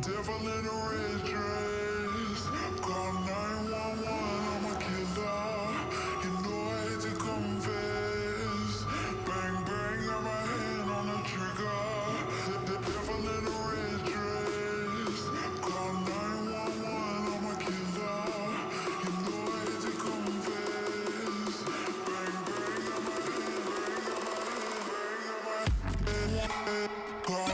Devil in a red dress. Call 911, I'm a killer. You know I hate to confess. Bang, bang, got my hand on the trigger. The devil in a red dress. Call 911, I'm a killer. You know I hate to confess. Bang, bang, got my hand, bang, got my hand, bang, got my hand. Call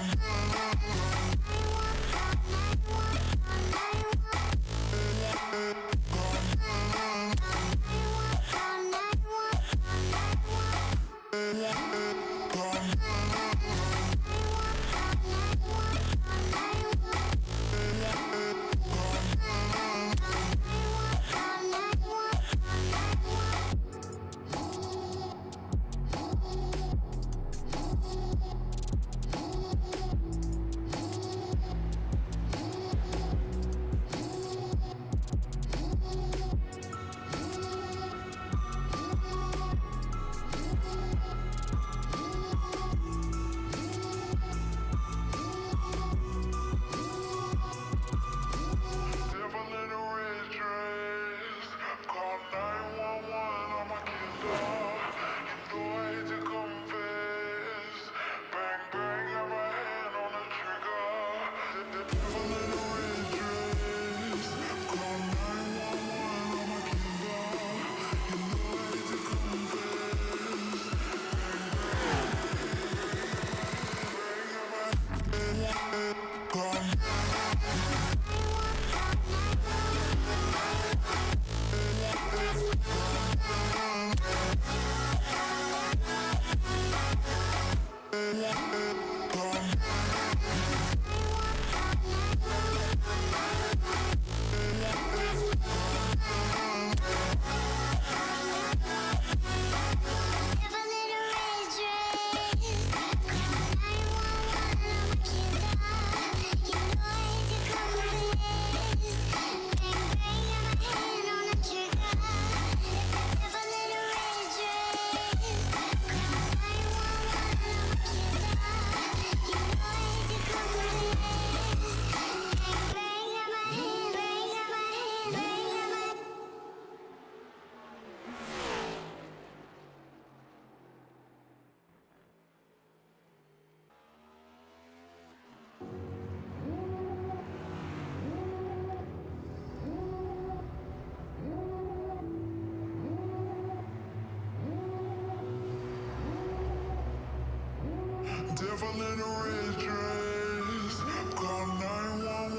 devil in a red dress. Call 911,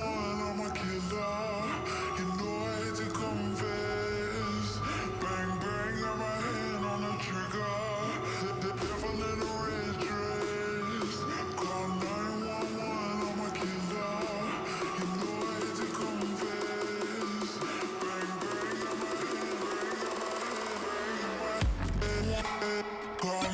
I'm a killer. You know I hate to confess. Bang, bang, got my hand on the trigger. The devil in a red dress. Call 911, I'm a killer. You know I hate to confess. Bang, bang, got my hand, bang, got my hand, bang, got my hand. Call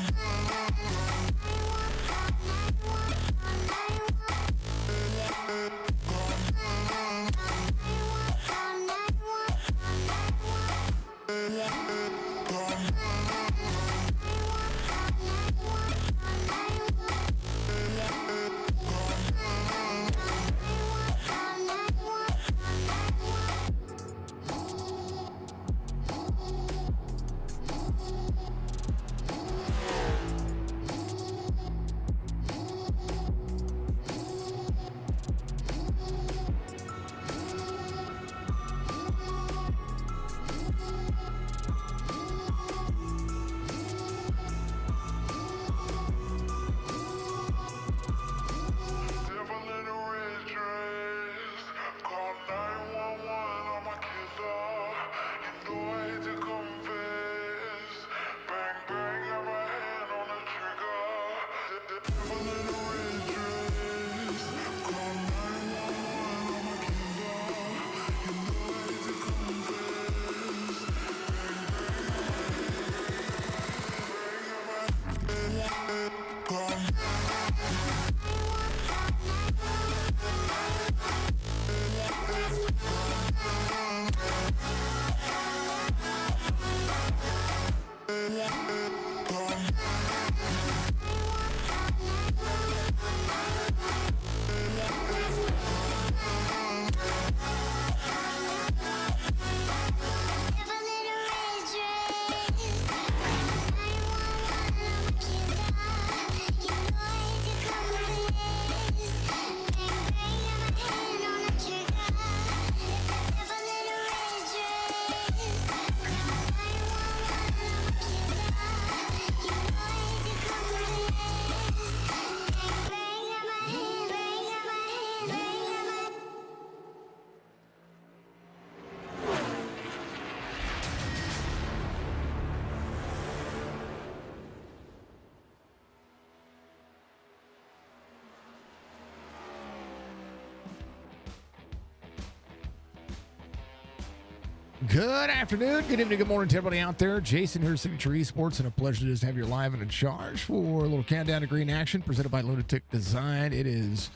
Good afternoon, good evening, good morning to everybody out there. Jason here, Signature Esports, and a pleasure to just have you live and in charge for a little countdown to green action presented by Lunatic Design. It is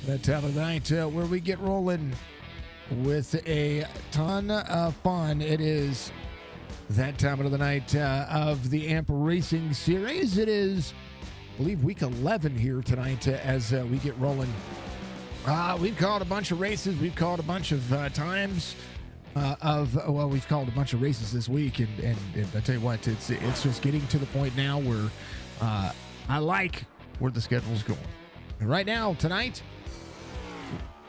that time of the night where we get rolling with a ton of fun. It is that time of the night of the AMP Racing Series. It is, I believe, week 11 here tonight as we get rolling. We've called a bunch of races. We've called a bunch of times. We've called a bunch of races this week, and I tell you what, it's just getting to the point now where I like where the schedule's going. And right now, tonight,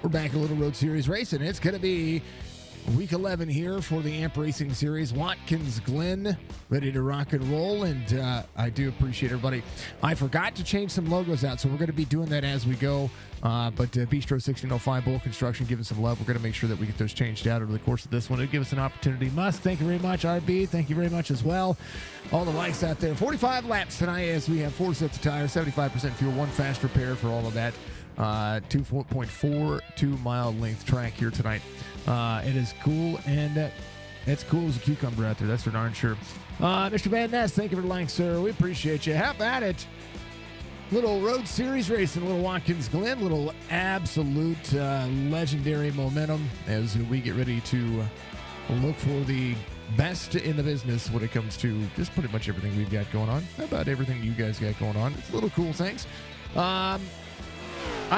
we're back a little Road Series racing. It's going to be week 11 here for the AMP Racing Series. Watkins Glen, ready to rock and roll, and I do appreciate everybody. I forgot to change some logos out, so we're going to be doing that as we go. But Bistro 1605, Boyle Construction, giving some love. We're going to make sure that we get those changed out over the course of this one. It'll give us an opportunity. Musk, thank you very much. RB, thank you very much as well. All the likes out there. 45 laps tonight as we have 4 sets of tires, 75% fuel, 1 fast repair for all of that. 2.42 mile length track here tonight. It is cool, and it's cool as a cucumber out there. That's for darn sure. Mr. Van Ness, thank you for the like, sir. We appreciate you. How about it? Little Road Series racing, little Watkins Glen, little absolute legendary momentum as we get ready to look for the best in the business when it comes to just pretty much everything we've got going on. How about everything you guys got going on? It's a little cool things. I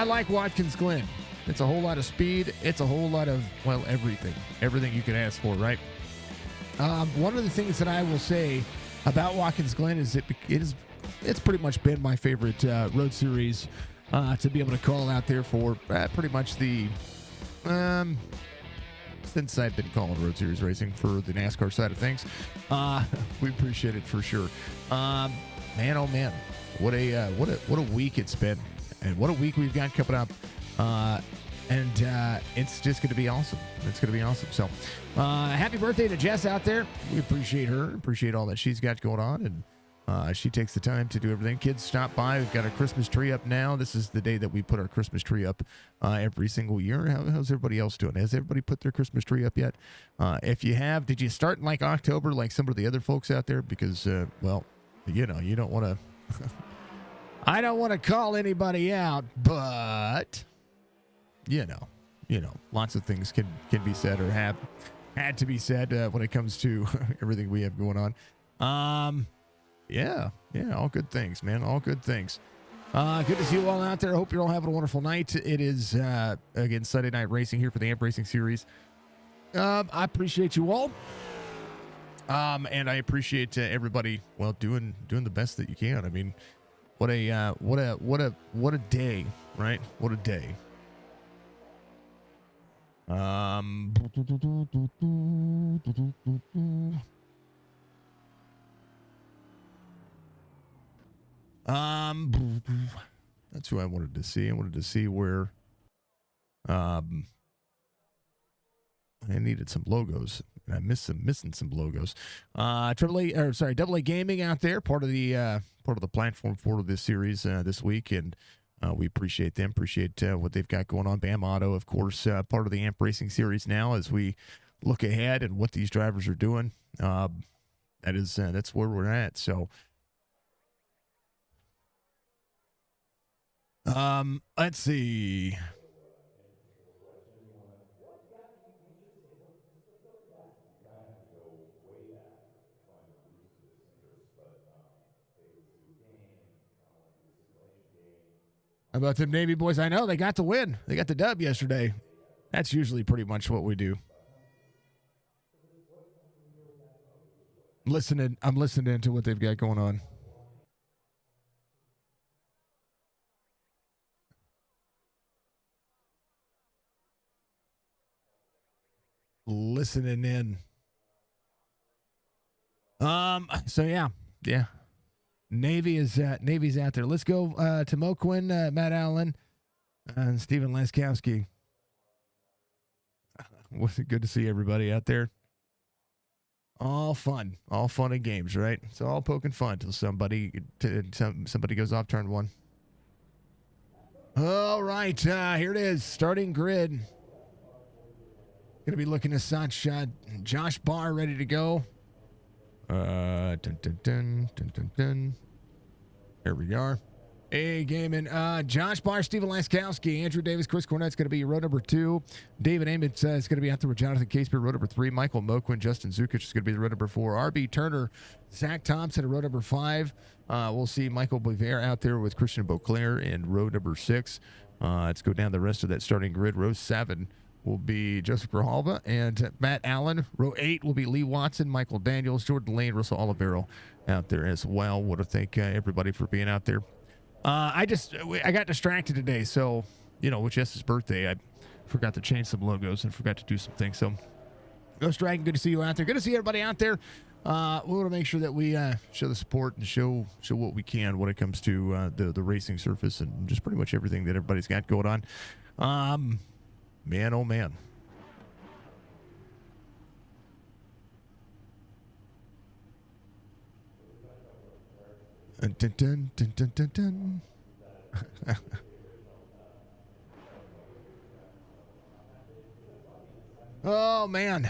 like Watkins Glen. It's a whole lot of speed. It's a whole lot of, well, everything. Everything you could ask for, right? One of the things that I will say about Watkins Glen is it's pretty much been my favorite road series to be able to call out there for pretty much the since I've been calling road series racing for the NASCAR side of things. We appreciate it for sure. Man, oh man, what a week it's been, and what a week we've got coming up. And it's just going to be awesome. It's going to be awesome. So, happy birthday to Jess out there. We appreciate her. Appreciate all that she's got going on, and she takes the time to do everything. Kids, stop by. We've got our Christmas tree up now. This is the day that we put our Christmas tree up every single year. How's everybody else doing? Has everybody put their Christmas tree up yet? If you have, did you start in like October like some of the other folks out there? Because, well, you know, you don't want to... I don't want to call anybody out, but... You know, lots of things can be said or have had to be said when it comes to everything we have going on. Yeah, all good things, man, all good things. Good to see you all out there. I hope you're all having a wonderful night. It is, again, Sunday night racing here for the AMP Racing Series. I appreciate you all. And I appreciate everybody, well, doing the best that you can. I mean, what a day, right? What a day. That's who I wanted to see. I wanted to see where I needed some logos, and I missing some logos. Double A Gaming out there, part of the platform for this series this week, and we appreciate them, appreciate what they've got going on. Bam Auto, of course, part of the AMP Racing Series now as we look ahead and what these drivers are doing. That's where we're at. So, let's see. How about them Navy boys? I know they got the win. They got the dub yesterday. That's usually pretty much what we do. I'm listening to what they've got going on. Listening in. So yeah. Navy's out there. Let's go to Mo Quinn, Matt Allen, and Stephen Laskowski. Was it good to see everybody out there? All fun and games, right? It's all poking fun till somebody goes off turn one. All right, here it is, starting grid. Gonna be looking as such. Josh Barr ready to go. Dun, dun, dun, dun, dun, dun. There we are. Hey, gaming. Josh Barr, Steven Laskowski, Andrew Davis, Chris Cornett's going to be row number 2. David Amos is going to be out there with Jonathan Casper, row number 3. Michael Moquin, Justin Zukic is going to be the row number 4. RB Turner, Zach Thompson, row number 5. We'll see Michael Bover out there with Christian Beauclair in row number 6. Let's go down the rest of that starting grid. Row 7 will be Joseph Grijalva and Matt Allen. Row 8 will be Lee Watson, Michael Daniels, Jordan Lane, Russell Olivero out there as well. Want to thank everybody for being out there. I got distracted today, so, with Jess's birthday, I forgot to change some logos and forgot to do some things. So, Ghost Dragon, good to see you out there. Good to see everybody out there. We want to make sure that we show the support and show what we can when it comes to the racing surface and just pretty much everything that everybody's got going on. Man, oh man. Dun, dun, dun, dun, dun, dun. Oh, man.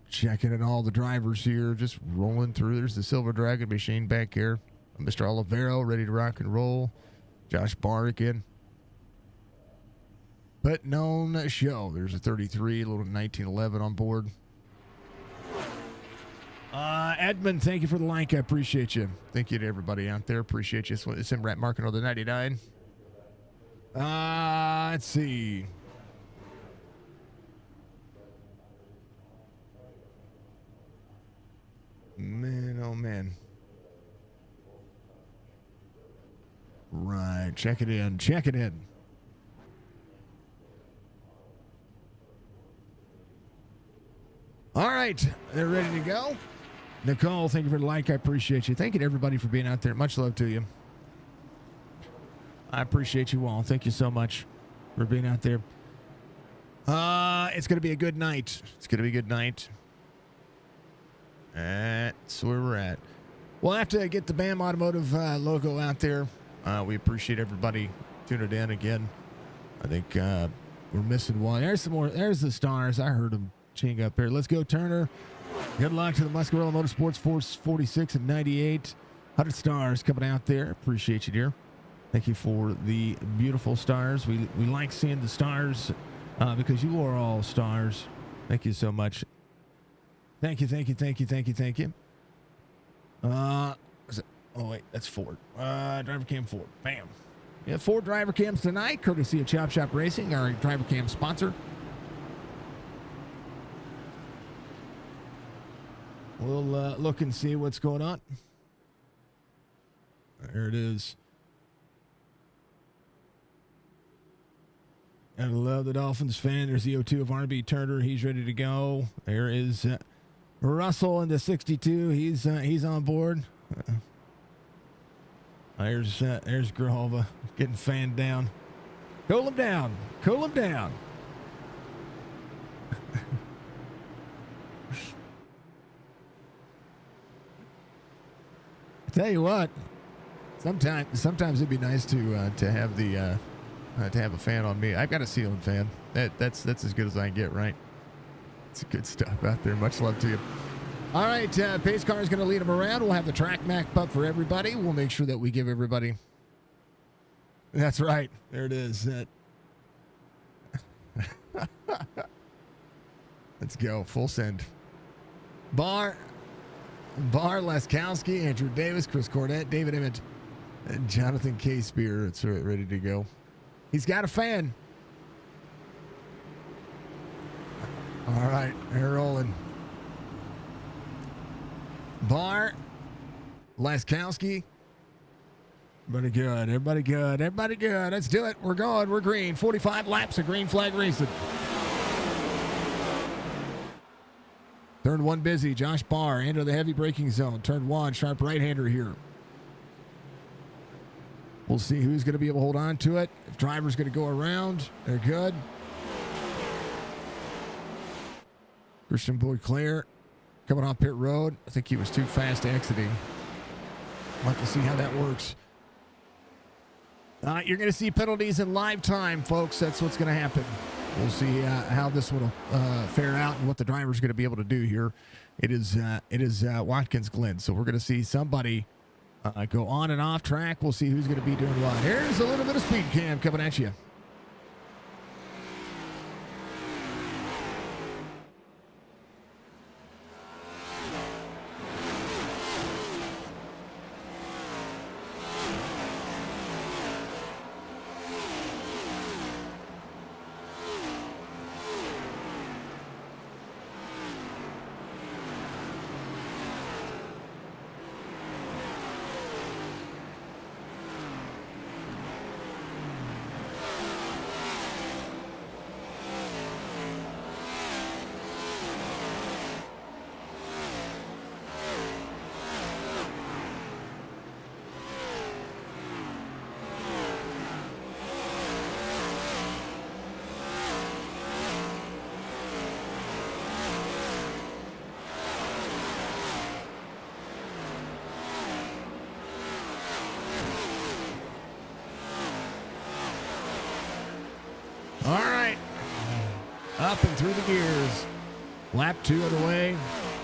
Checking in all the drivers here, just rolling through. There's the Silver Dragon machine back here. Mr. Olivero ready to rock and roll. Josh Barr again. But known show. There's a 33, a little 1911 on board. Edmund, thank you for the like. I appreciate you. Thank you to everybody out there. Appreciate you. It's in Rat Market on the 99. Let's see. Man, oh man. Right. Check it in. Check it in. All right. They're ready to go. Nicole, thank you for the like. I appreciate you. Thank you to everybody for being out there. Much love to you. I appreciate you all. Thank you so much for being out there. It's going to be a good night. It's going to be a good night. That's where we're at. We'll have to get the BAM Automotive logo out there. We appreciate everybody tuning in again. I think we're missing one. There's some more. There's the stars. I heard them ching up here. Let's go, Turner. Good luck to the Muscarella Motorsports Force 46 and 98. 100 stars coming out there. Appreciate you, dear. Thank you for the beautiful stars. We like seeing the stars because you are all stars. Thank you so much. Thank you, thank you, thank you, thank you, thank you. Oh, wait, that's Ford. Driver cam Ford. Bam. We have 4 driver cams tonight, courtesy of Chop Shop Racing, our driver cam sponsor. We'll look and see what's going on. There it is. I love the Dolphins fan. There's the O2 of RB Turner. He's ready to go. There is Russell in the 62. He's on board. There's Grijalva getting fanned down. Cool him down. Cool him down. Tell you what, sometimes it'd be nice to have the to have a fan on me. I've got a ceiling fan. That's as good as I can get, right? It's good stuff out there. Much love to you. All right, pace car is going to lead them around. We'll have the track map up for everybody. We'll make sure that we give everybody. That's right. There it is. Let's go. Full send. Barr, Laskowski, Andrew Davis, Chris Cornett, David Emmett, and Jonathan K. Spear. It's ready to go. He's got a fan. All right, they're rolling. Barr, Laskowski. Everybody good. Everybody good. Everybody good. Let's do it. We're going. We're green. 45 laps of green flag racing. Turn 1 busy. Josh Barr into the heavy braking zone. Turn 1. Sharp right-hander here. We'll see who's going to be able to hold on to it. If driver's going to go around, they're good. Christian Beauclair coming off pit road. I think he was too fast exiting. I'll have to see how that works. You're going to see penalties in live time, folks. That's what's going to happen. We'll see how this one will fare out and what the driver's going to be able to do here. It is Watkins Glen, so we're going to see somebody go on and off track. We'll see who's going to be doing what. Here's a little bit of speed cam coming at you. All right. Up and through the gears. Lap 2 of the way.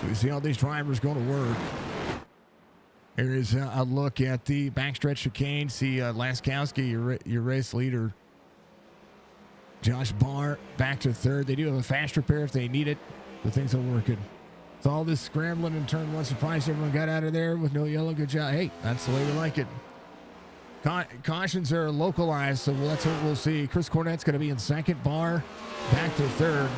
We see all these drivers going to work. Here is a look at the backstretch chicane. See Laskowski, your race leader. Josh Barr back to third. They do have a fast repair if they need it. The things are working. It's all this scrambling in turn one. Surprised everyone got out of there with no yellow. Good job. Hey, that's the way we like it. Cautions are localized, so that's what we'll see. Chris Cornett's going to be in second. Barr back to third.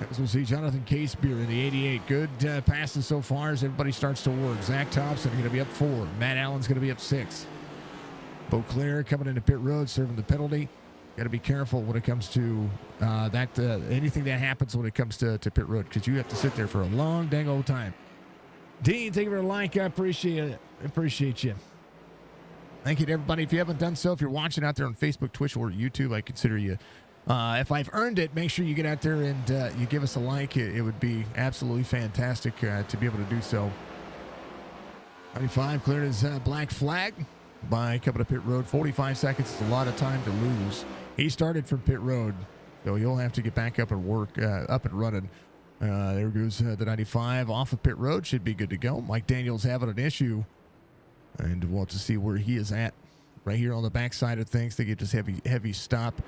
As we'll see Jonathan Casebeer in the 88. Good passes so far as everybody starts to work. Zach Thompson going to be up 4. Matt Allen's going to be up 6. Beauclair coming into pit road, serving the penalty. Got to be careful when it comes to anything that happens when it comes to pit road, because you have to sit there for a long dang old time. Dean, thank you for the like. I appreciate it. Appreciate you. Thank you to everybody. If you haven't done so, if you're watching out there on Facebook, Twitch, or YouTube, I consider you. If I've earned it, make sure you get out there and you give us a like. It would be absolutely fantastic to be able to do so. 95 cleared his black flag by coming to pit road. 45 seconds is a lot of time to lose. He started from pit road, so you'll have to get back up and work, up and running. There goes the 95 off of pit road. Should be good to go. Mike Daniels having an issue. And we'll have to see where he is at. Right here on the backside of things, they get this heavy stop.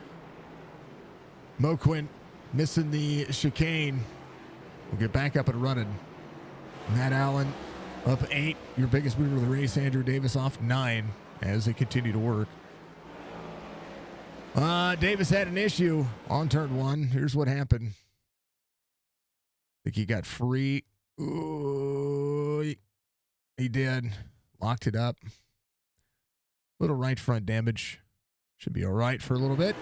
Moquin missing the chicane. We'll get back up and running. Matt Allen up 8. Your biggest mover of the race. Andrew Davis off 9 as they continue to work. Davis had an issue on turn 1. Here's what happened. I think he got free. Ooh, he did. Locked it up. Little right front damage. Should be all right for a little bit.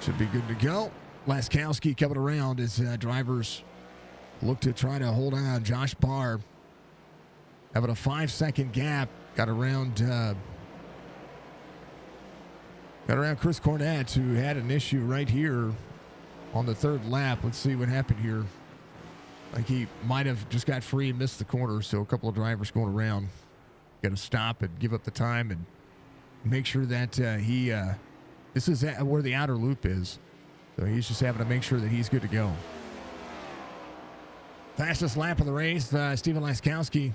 Should be good to go. Laskowski coming around as drivers look to try to hold on. Josh Barr having a 5-second gap. Got around Chris Cornett, who had an issue right here on the third lap. Let's see what happened here. Like he might have just got free and missed the corner, so a couple of drivers going around. Got to stop and give up the time and make sure that this is where the outer loop is. So he's just having to make sure that he's good to go. Fastest lap of the race, Stephen Laskowski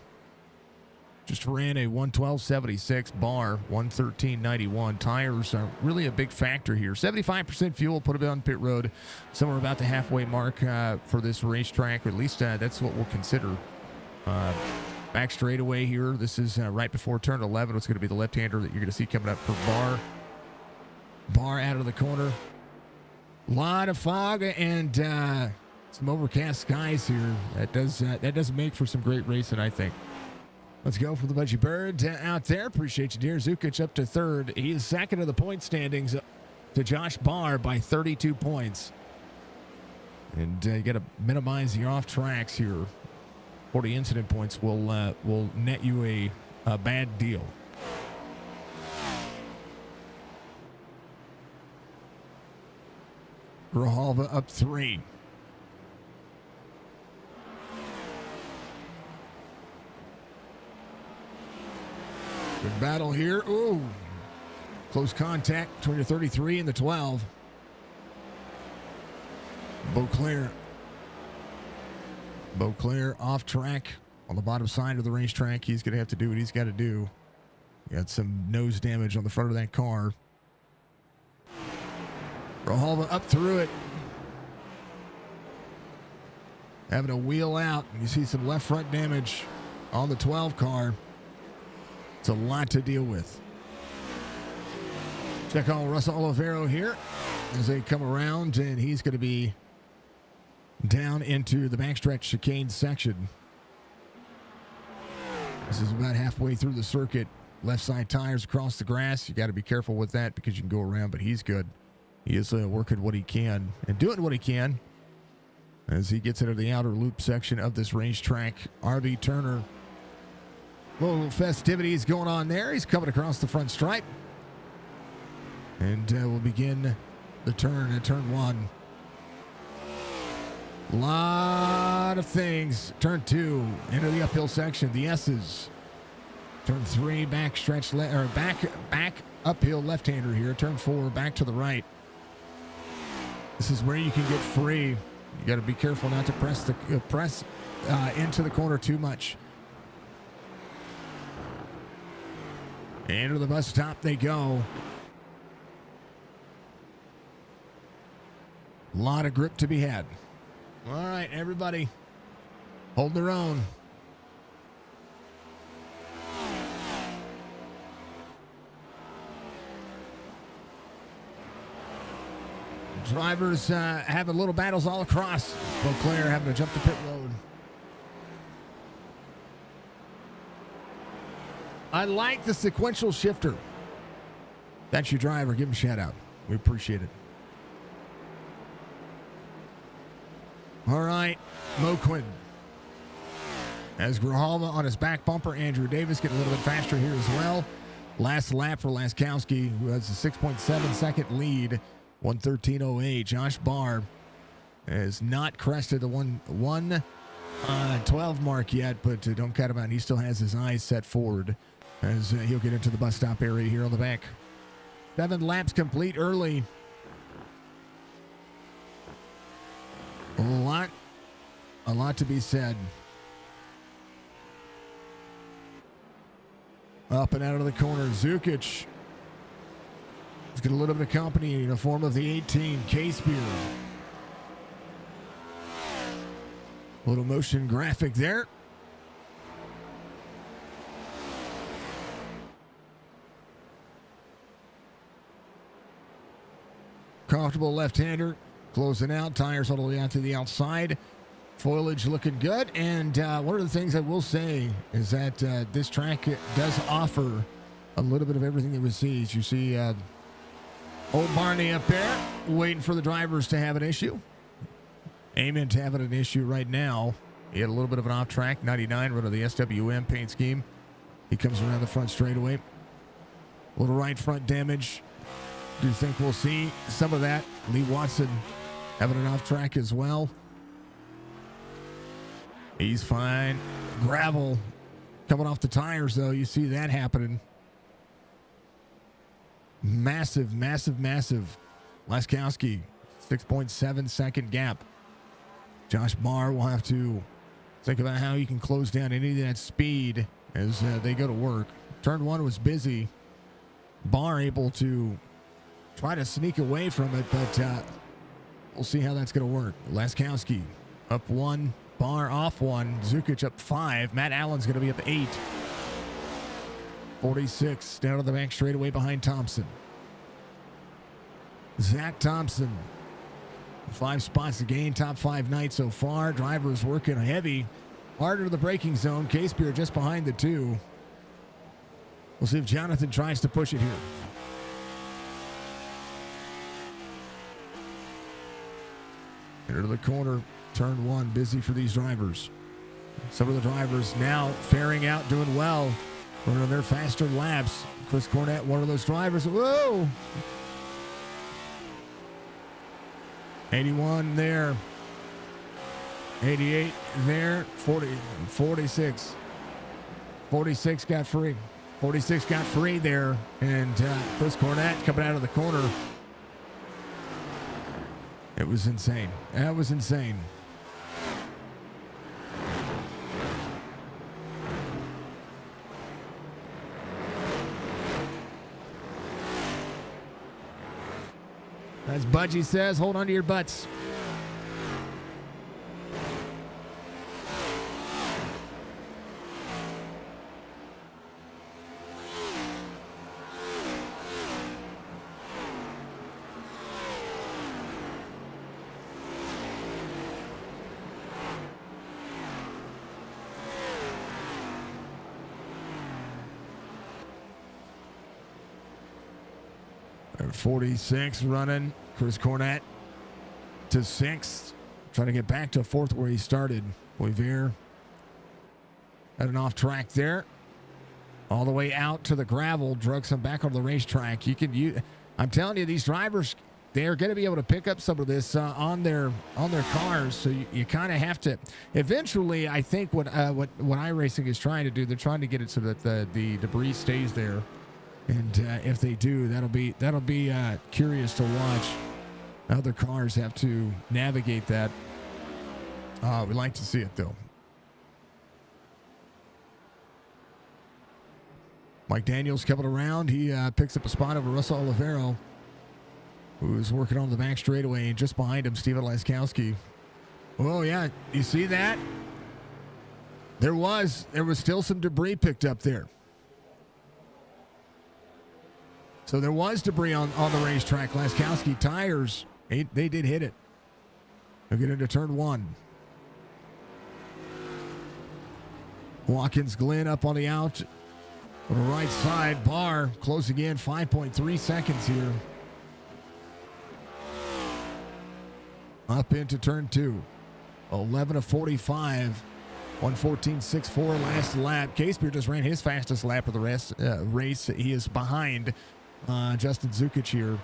just ran a 1:12.76. Barr 1:13.91. Tires are really a big factor here. 75% fuel, put it on pit road, somewhere about the halfway mark for this racetrack, or at least that's what we'll consider. Back straightaway here. This is right before turn 11. It's going to be the left-hander that you're going to see coming up for Barr. Barr out of the corner. A lot of fog and some overcast skies here. That does make for some great racing, I think. Let's go for the Budgie Bird out there. Appreciate you, dear. Zukic up to third. He is second of the point standings to Josh Barr by 32 points. And you got to minimize your off tracks here. 40 incident points will net you a bad deal. Grijalva up 3. Good battle here. Ooh. Close contact between the 33 and the 12. Beauclair off track on the bottom side of the racetrack. He's going to have to do what he's got to do. Got some nose damage on the front of that car. Grijalva up through it. Having a wheel out. You see some left front damage on the 12 car. It's a lot to deal with. Check on Russell Olivero here as they come around, and he's going to be down into the backstretch chicane section. This is about halfway through the circuit. Left side tires across the grass. You got to be careful with that because you can go around, but he's good. He is working what he can and doing what he can as he gets into the outer loop section of this racetrack. RB Turner, little festivities going on there. He's coming across the front stripe. And we'll begin the turn at turn one. A lot of things. Turn two, into the uphill section, the S's. Turn three, back stretch, back uphill left-hander here. Turn four, back to the right. This is where you can get free. You got to be careful not to press into the corner too much. Into the bus stop they go. A lot of grip to be had. All right, everybody, hold their own. Drivers having little battles all across. Beauclair having to jump the pit road. I like the sequential shifter. That's your driver. Give him a shout out. We appreciate it. All right, Moquin. As Grijalva on his back bumper, Andrew Davis getting a little bit faster here as well. Last lap for Laskowski, who has a 6.7 second lead, 1:13.08. Josh Barr has not crested the 1:12 mark yet, but don't count him out. He still has his eyes set forward as he'll get into the bus stop area here on the back. 7 laps complete early. A lot to be said. Up and out of the corner, Zukic. He's got a little bit of company in the form of the 18, K-Spear. Little motion graphic there. Comfortable left-hander. Closing out, tires all the way out to the outside. Foliage looking good. And one of the things I will say is that this track does offer a little bit of everything that we see. As you see old Barney up there waiting for the drivers to have an issue. Aiming to have an issue right now. He had a little bit of an off-track 99 run of the SWM paint scheme. He comes around the front straightaway. A little right front damage. Do you think we'll see some of that? Lee Watson having an off-track as well. He's fine. Gravel coming off the tires, though. You see that happening. Massive, massive, massive. Laskowski, 6.7 second gap. Josh Barr will have to think about how he can close down any of that speed as they go to work. Turn one was busy. Barr able to try to sneak away from it, but we'll see how that's going to work. Laskowski up 1, Barr off 1, Zukic up 5. Matt Allen's going to be up 8. 46 down to the back straightaway behind Thompson. Zach Thompson, 5 spots to gain, top 5 night so far. Drivers working heavy, harder to the braking zone. K-Spear just behind the 2. We'll see if Jonathan tries to push it here. Into the corner, turn 1, busy for these drivers. Some of the drivers now faring out, doing well, running their faster laps. Chris Cornett, one of those drivers. Whoa! 81 there. 88 there. 46. 46 got free. 46 got free there, and Chris Cornett coming out of the corner. It was insane. That was insane. As Budgie says, hold on to your butts. At 46 running. Chris Cornett to sixth. Trying to get back to fourth where he started. Boyer had an off track there. All the way out to the gravel. Drugs him back on the racetrack. I'm telling you, these drivers, they're going to be able to pick up some of this on their cars. So you kind of have to. Eventually, I think what iRacing is trying to do, they're trying to get it so that the debris stays there. And if they do, that'll be curious to watch. Other cars have to navigate that. We'd like to see it, though. Mike Daniels coming around. He picks up a spot over Russell Olivero, who's working on the back straightaway. And just behind him, Steven Laskowski. Oh, yeah. You see that? There was still some debris picked up there. So there was debris on the racetrack. Laskowski tires, they did hit it. They'll get into turn one. Watkins Glen up on the out. On the right side, Barr closing in 5.3 seconds here. Up into turn two. 11 of 45. 1:14.64 last lap. Casebeer just ran his fastest lap of the race. He is behind Justin Zukic here.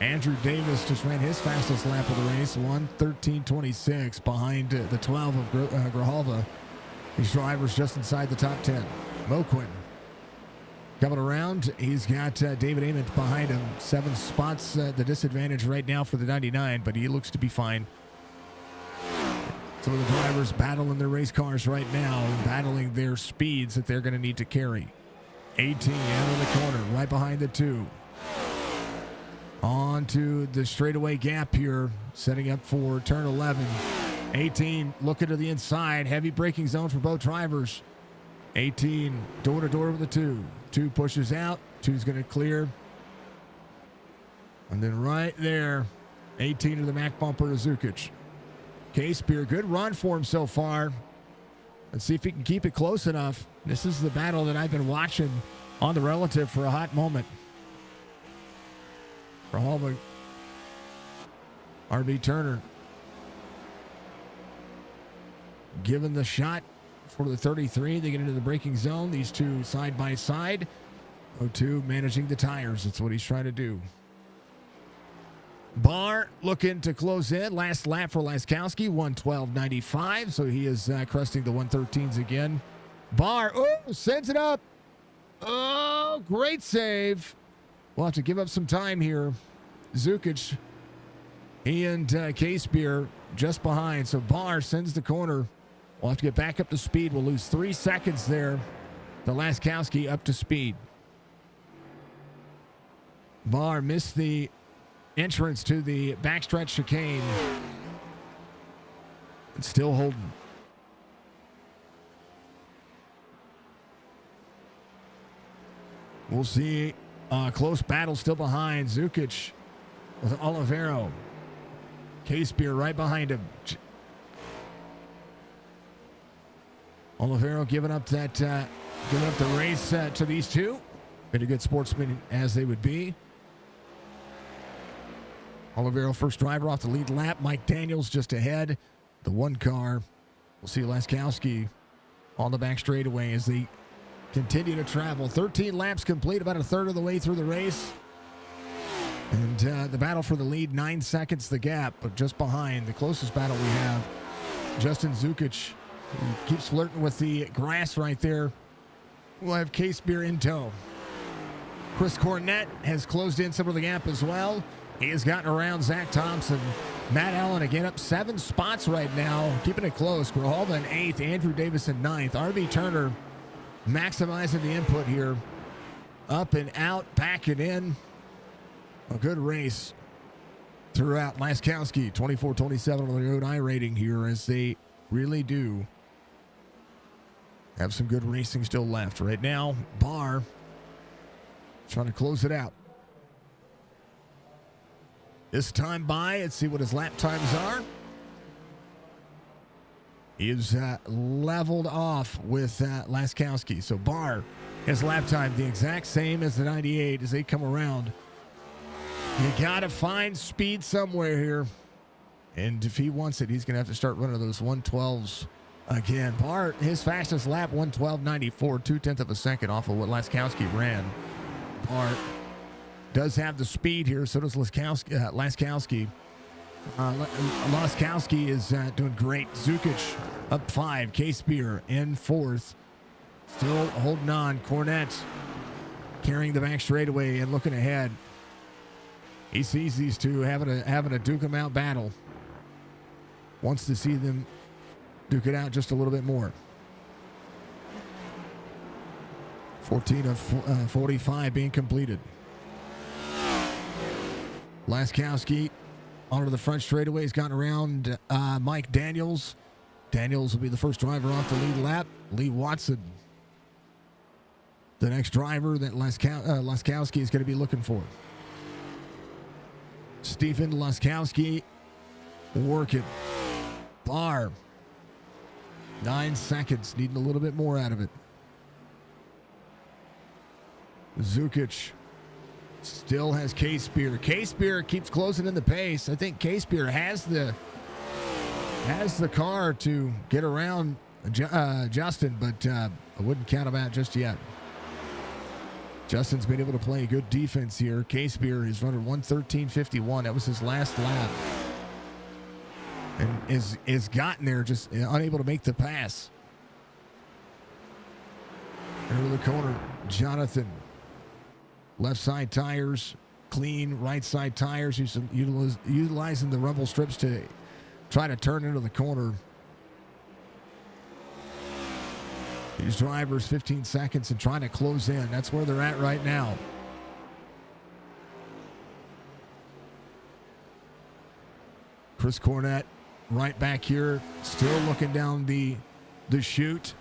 Andrew Davis just ran his fastest lap of the race, 1:13.26, behind the 12 of Grijalva. These drivers just inside the top 10. Moquin coming around. He's got David Ament behind him. 7 spots the disadvantage right now for the 99, but he looks to be fine. Some of the drivers battling their race cars right now, battling their speeds that they're going to need to carry. 18 out of the corner, right behind the 2. On to the straightaway gap here, setting up for turn 11. 18 looking to the inside, heavy braking zone for both drivers. 18 door to door with the 2. 2 pushes out, 2's going to clear. And then right there, 18 to the Mac bumper to Zukic. Casebeer, good run for him so far. Let's see if he can keep it close enough. This is the battle that I've been watching on the relative for a hot moment. Grijalva, RB Turner. Given the shot for the 33. They get into the braking zone. These two side by side. 02 managing the tires. That's what he's trying to do. Barr looking to close in. Last lap for Laskowski, 1:12.95. So he is cresting the 113s again. Barr, sends it up. Oh, great save. We'll have to give up some time here. Zukic, he and Casebeer just behind. So Barr sends the corner. We'll have to get back up to speed. We'll lose 3 seconds there. The Laskowski up to speed. Barr missed the entrance to the backstretch chicane. It's still holding. We'll see a close battle still behind. Zukic with Olivero. Casebeer right behind him. Olivero giving up the race to these two. Been a good sportsman as they would be. Olivero first driver off the lead lap. Mike Daniels just ahead. The 1 car. We'll see Laskowski on the back straightaway as they continue to travel. 13 laps complete, about a third of the way through the race. And the battle for the lead, 9 seconds the gap, but just behind. The closest battle we have, Justin Zukic, who keeps flirting with the grass right there We'll have Case Beer in tow. Chris Cornett has closed in some of the gap as well. He has gotten around Zach Thompson. Matt Allen again up 7 spots right now, keeping it close. Grijalva in 8th, Andrew Davis in 9th. RV Turner maximizing the input here. Up and out, back and in. A good race throughout. Laskowski, 24-27 on the road iRating here, as they really do have some good racing still left. Right now, Barr trying to close it out. This time by, let's see what his lap times are. He is leveled off with Laskowski. So Barr, his lap time, the exact same as the 98 as they come around. You got to find speed somewhere here. And if he wants it, he's going to have to start running those 112s again. Barr, his fastest lap, 112.94, 0.2 of a second off of what Laskowski ran. Barr does have the speed here, so does Laskowski. Laskowski is doing great. Zukic up 5. Case Beer in 4th. Still holding on. Cornett carrying the back straightaway and looking ahead. He sees these two having a duke 'em out battle. Wants to see them duke it out just a little bit more. 14 of 45 being completed. Laskowski onto the front straightaway. He's gotten around Mike Daniels. Daniels will be the first driver off the lead lap. Lee Watson, the next driver that Laskowski is going to be looking for. Stephen Laskowski working. Barr, 9 seconds, needing a little bit more out of it. Zukic still has Case Beer. Case Beer keeps closing in the pace. I think Case Beer has the car to get around Justin, but I wouldn't count him out just yet. Justin's been able to play good defense here. Case Beer is running 1:13.51. That was his last lap. And is gotten there, just unable to make the pass. Into the corner, Jonathan. Left side tires, clean. Right side tires, utilizing the rumble strips to try to turn into the corner. These drivers 15 seconds and trying to close in. That's where they're at right now. Chris Cornett right back here, still looking down the chute.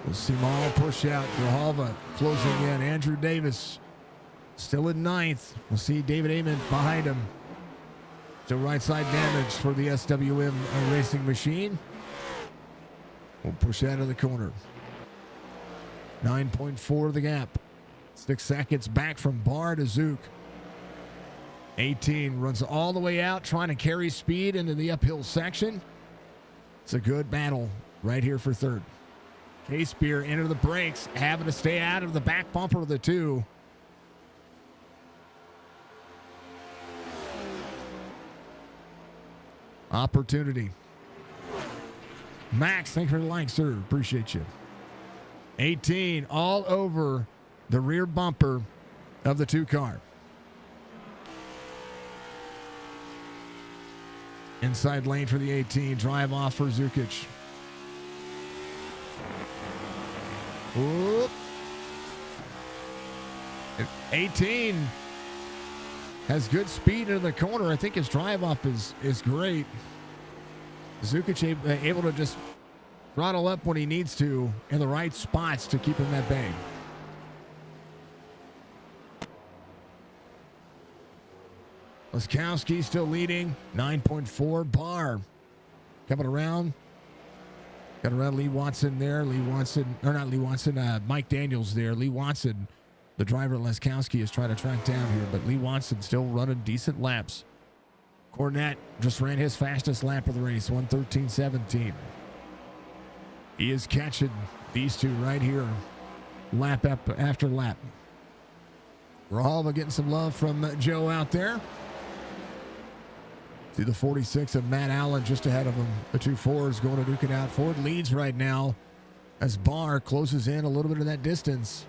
We'll see them all push out. Grijalva closing in. Andrew Davis still in 9th. We'll see David Amon behind him. Still right side damage for the SWM racing machine. We'll push out of the corner. 9.4 the gap. 6 seconds back from Barr to Zook. 18 runs all the way out, trying to carry speed into the uphill section. It's a good battle right here for third. Case Beer into the brakes, having to stay out of the back bumper of the two. Opportunity. Max, thanks for the like, sir. Appreciate you. 18 all over the rear bumper of the two car. Inside lane for the 18. Drive off for Zukic. Whoop. 18 has good speed into the corner. I think his drive off is great. Zukic able to just throttle up when he needs to in the right spots to keep him at bay. Laskowski still leading, 9.4. Barr coming around. Got around Lee Watson there. Mike Daniels there. Lee Watson, the driver at Laskowski, is trying to track down here, but Lee Watson still running decent laps. Cornett just ran his fastest lap of the race, 1:13.17. He is catching these two right here, lap up after lap. Grijalva getting some love from Joe out there. See the 46 of Matt Allen just ahead of him. The 2 4s going to duke it out. Ford leads right now as Barr closes in a little bit of that distance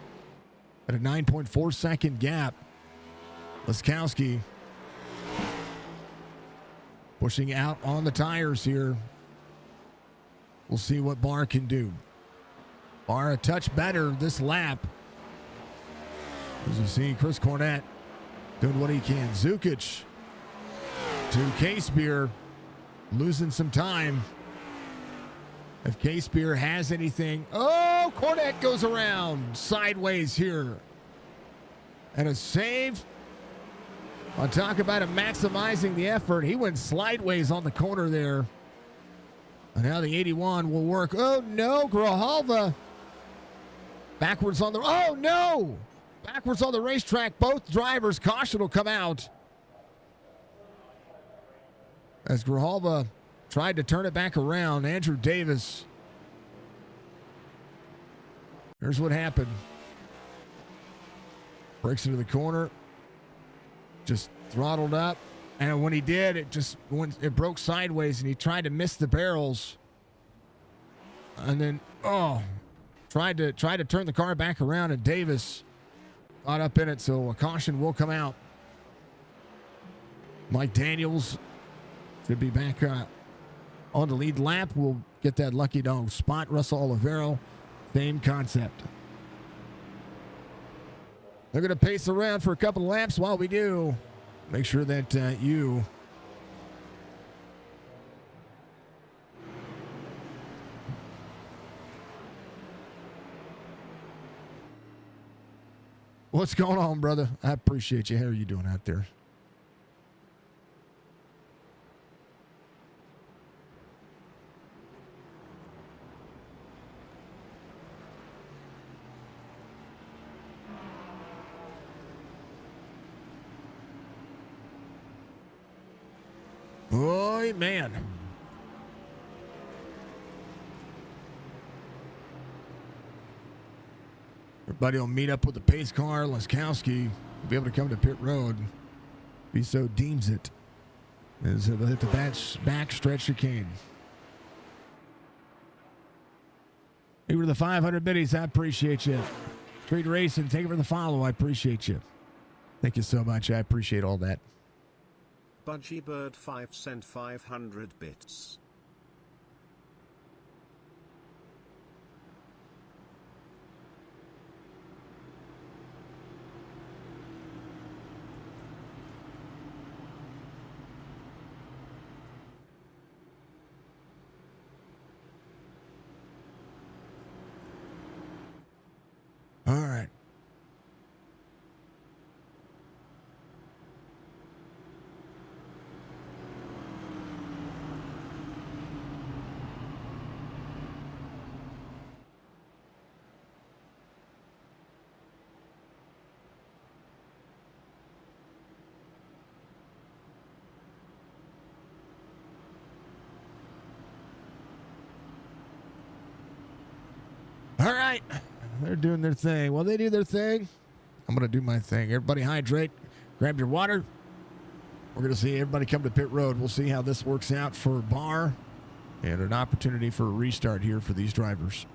at a 9.4 second gap. Laskowski pushing out on the tires here. We'll see what Barr can do. Barr a touch better this lap. As you see, Chris Cornett doing what he can. Zukic to K-Spear, losing some time. If K-Spear has anything. Oh, Cornett goes around sideways here. And a save. I'll talk about him maximizing the effort. He went sideways on the corner there. And now the 81 will work. Oh, no. Grijalva backwards on the. Oh, no. Backwards on the racetrack. Both drivers. Caution will come out. As Grijalva tried to turn it back around. Andrew Davis. Here's what happened. Breaks into the corner. Just throttled up. And when he did, it broke sideways and he tried to miss the barrels. And then, tried to turn the car back around, and Davis caught up in it, so a caution will come out. Mike Daniels should be back on the lead lap. We'll get that lucky dog spot. Russell Olivero, same concept. They're going to pace around for a couple of laps. While we do, make sure that you what's going on, brother? I appreciate you. How are you doing out there? Boy, man. Everybody will meet up with the pace car. Laskowski will be able to come to pit road if he so deems it. As he'll hit the back stretch chicane. Thank you for the 500 biddies. I appreciate you. Street Racing, thank you for the follow. I appreciate you. Thank you so much. I appreciate all that. Budgie Bird 5 sent 500 bits. All right. All right. They're doing their thing. While they do their thing, I'm going to do my thing. Everybody hydrate. Grab your water. We're going to see everybody come to pit road. We'll see how this works out for Barr and an opportunity for a restart here for these drivers.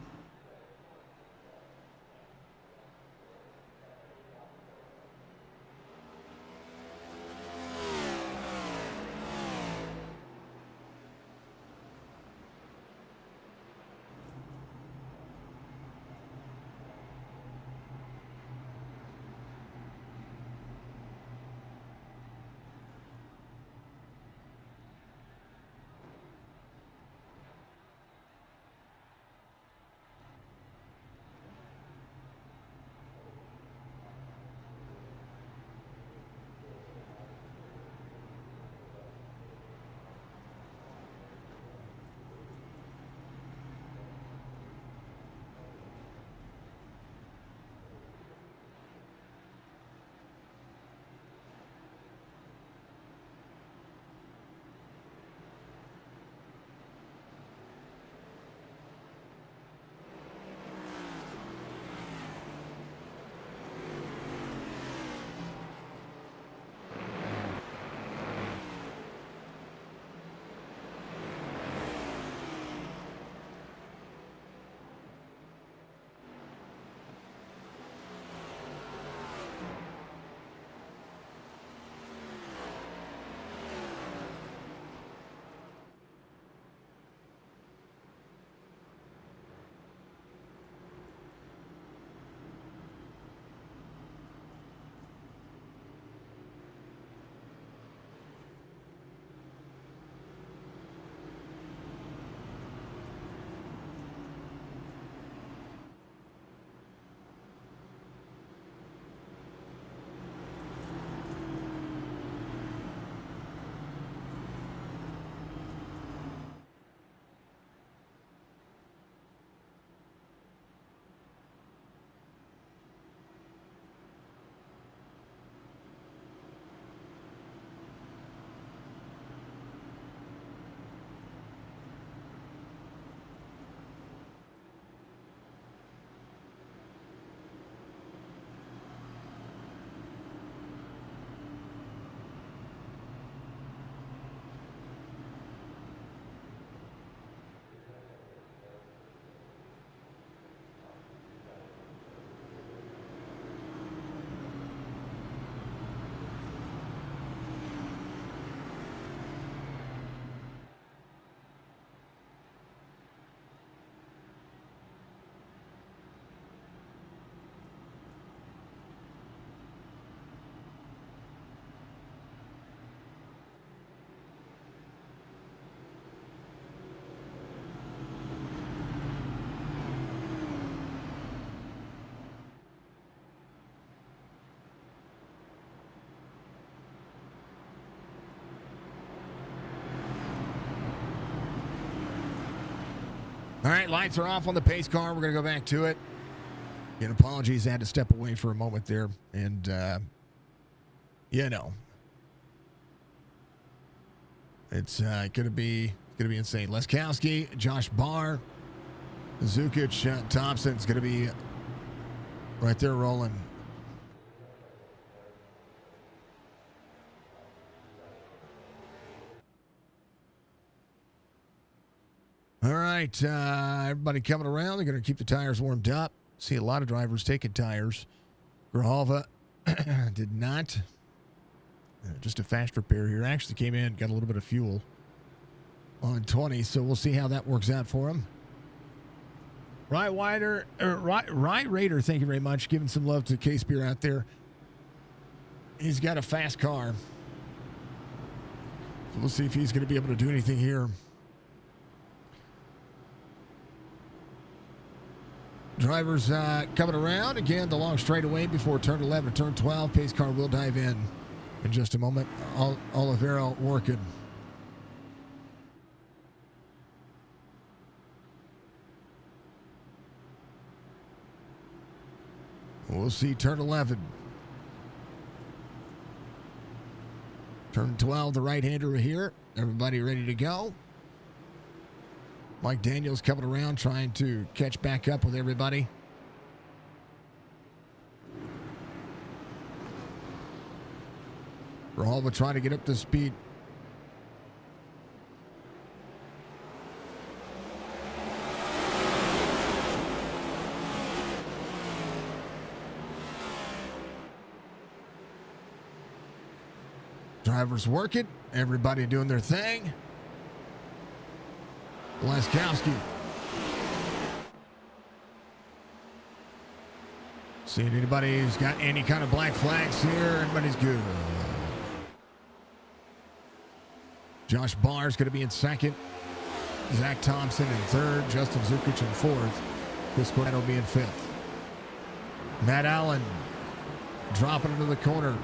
All right, lights are off on the pace car. We're going to go back to it. And apologies, I had to step away for a moment there. And, it's going to be insane. Leskowski, Josh Barr, Zukic, Thompson's going to be right there rolling. All right, everybody coming around. They're going to keep the tires warmed up. See a lot of drivers taking tires. Grijalva did not. Just a fast repair here. Actually came in, got a little bit of fuel on 20, so we'll see how that works out for him. Rye Raider, thank you very much. Giving some love to Case Beer out there. He's got a fast car. So we'll see if he's going to be able to do anything here. Drivers coming around. Again, the long straightaway before turn 11 and turn 12. Pace car will dive in just a moment. Oliveira working. We'll see turn 11. Turn 12, the right-hander here. Everybody ready to go. Mike Daniels coming around, trying to catch back up with everybody. Grijalva trying to get up to speed. Drivers working. Everybody doing their thing. Leskowski. Seeing anybody who's got any kind of black flags here. Everybody's good. Josh Barr's going to be in second. Zach Thompson in third. Justin Zukic in fourth. Chris Glenn will be in fifth. Matt Allen dropping into the corner.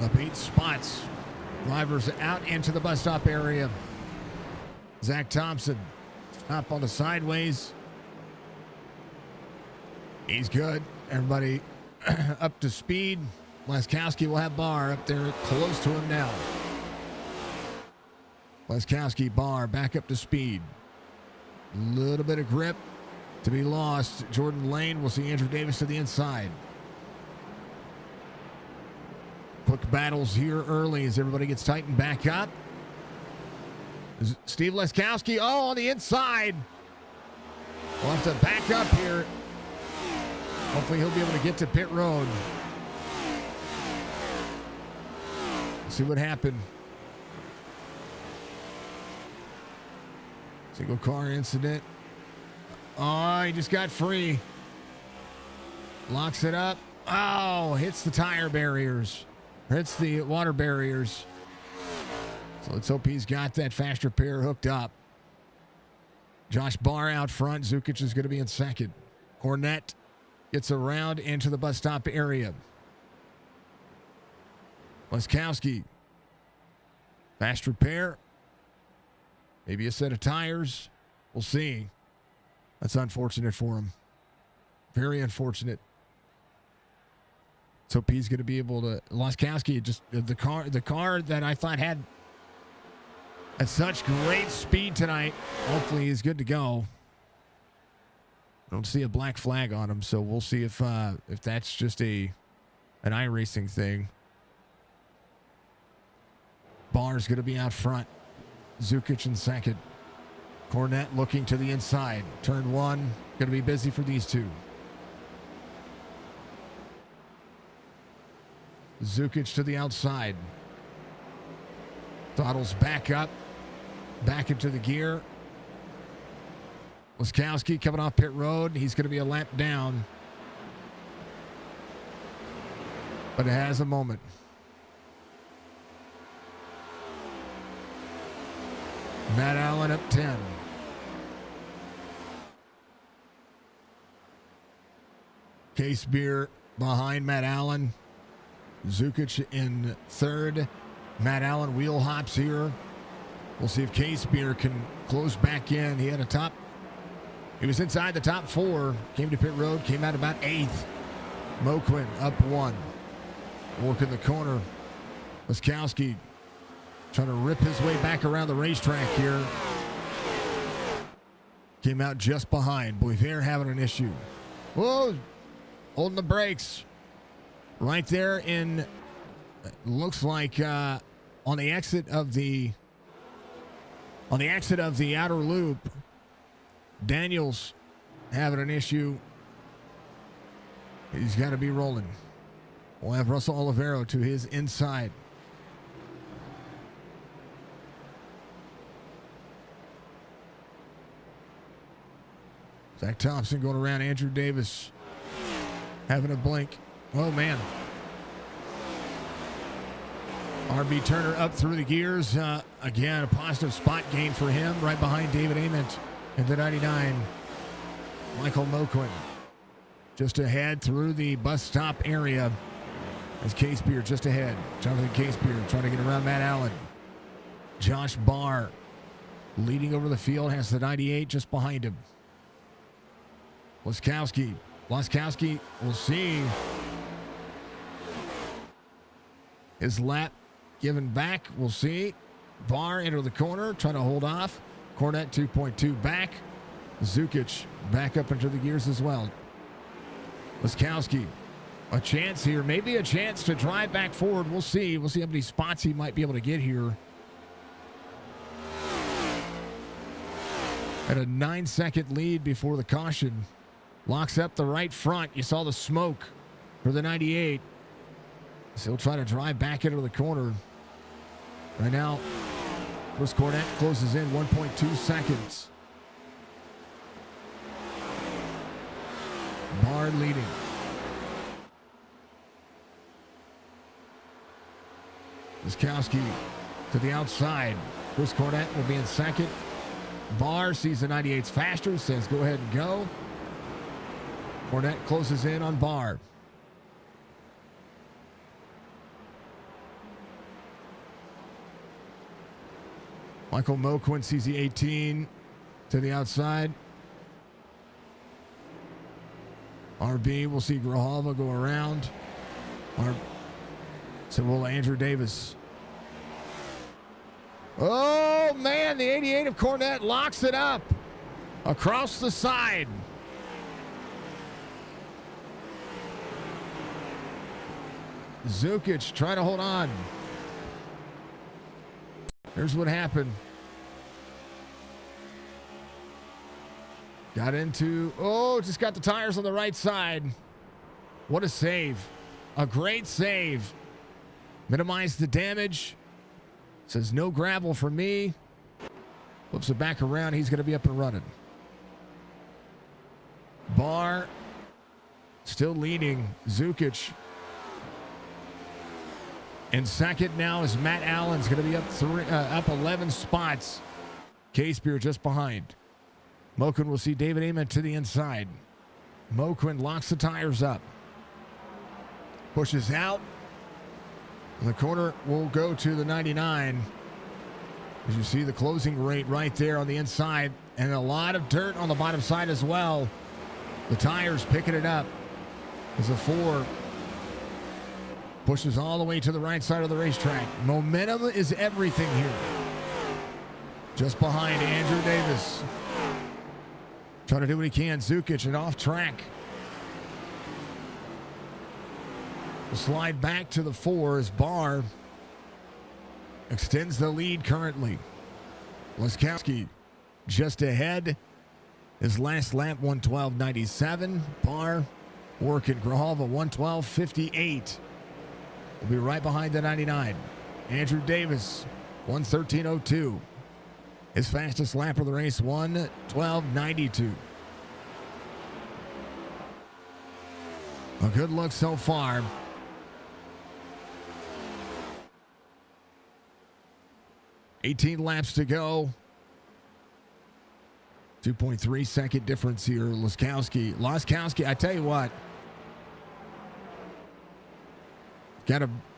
Up 8 spots. Drivers out into the bus stop area. Zach Thompson up on the sideways. He's good. Everybody up to speed. Leskowski will have Barr up there close to him now. Leskowski, Barr back up to speed. A little bit of grip to be lost. Jordan Lane. We'll see Andrew Davis to the inside. Quick battles here early as everybody gets tightened back up. Steve Leskowski, on the inside. We'll have to back up here. Hopefully he'll be able to get to pit road. See what happened. Single car incident. Oh, he just got free. Locks it up. Oh, hits the tire barriers. Hits the water barriers. So let's hope he's got that fast repair hooked up. Josh Barr out front. Zukic is going to be in second. Cornette gets around into the bus stop area. Leskowski. Fast repair. Maybe a set of tires. We'll see. That's unfortunate for him. Very unfortunate. Let's hope he's going to be able to. Leskowski, just the car that I thought had at such great speed tonight. Hopefully he's good to go. I don't see a black flag on him, so we'll see if that's just an iRacing thing. Barr's going to be out front. Zukic in second. Cornette looking to the inside. Turn 1, going to be busy for these two. Zukic to the outside. Throttles back up. Back into the gear. Leskowski coming off pit road. He's going to be a lap down. But it has a moment. Matt Allen up 10. Case Beer behind Matt Allen. Zukic in third. Matt Allen wheel hops here. We'll see if Case Beer can close back in. He had a top He was inside the top 4. Came to pit road. Came out about 8th. Moquin up 1. Working the corner. Laskowski trying to rip his way back around the racetrack here. Came out just behind. Boyer having an issue. Whoa! Holding the brakes. Right there in, looks like on the exit of the outer loop. Daniels having an issue. He's got to be rolling. We'll have Russell Olivero to his inside. Zach Thompson going around. Andrew Davis having a blink. Oh, man. RB Turner up through the gears. Again, a positive spot gain for him. Right behind David Ament in the 99. Michael Moquin just ahead through the bus stop area. As Case Beer just ahead. Jonathan Case Beer trying to get around Matt Allen. Josh Barr leading over the field. Has the 98 just behind him. Laskowski, we'll see. His lap given back, we'll see. Barr into the corner, trying to hold off. Cornette 2.2 back. Zukic back up into the gears as well. Laskowski, a chance here, maybe a chance to drive back forward. We'll see. We'll see how many spots he might be able to get here. At a 9-second lead before the caution. Locks up the right front. You saw the smoke for the 98. So he'll try to drive back into the corner. Right now, Chris Cornette closes in 1.2 seconds. Barr leading. Laskowski to the outside. Chris Cornette will be in second. Barr sees the 98's faster, says go ahead and go. Cornette closes in on Barr. Michael Moquin sees the 18 to the outside. RB, we'll see Grijalva go around. So will Andrew Davis. Oh, man, the 88 of Cornette locks it up across the side. Zukic trying to hold on. Here's what happened. Got into, just got the tires on the right side. What a save. A great save. Minimize the damage. Says no gravel for me. Flips it back around. He's going to be up and running. Barr still leading. Zukic in second now is Matt Allen's going to be up 11 spots. Case Beer just behind. Moquin will see David Ament to the inside. Moquin locks the tires up. Pushes out. And the corner will go to the 99. As you see the closing rate right there on the inside. And a lot of dirt on the bottom side as well. The tires picking it up. As a 4 pushes all the way to the right side of the racetrack. Momentum is everything here. Just behind Andrew Davis. Trying to do what he can. Zukic and off track. Will slide back to the 4 as Barr extends the lead currently. Laskowski just ahead. His last lap 1:12.97. Barr working Grijalva 1:12.58. Will be right behind the 99. Andrew Davis 1:13.02. His fastest lap of the race 1:12.92. A good look so far. $18 laps to go. 2.3 second difference here. Laskowski, I tell you what.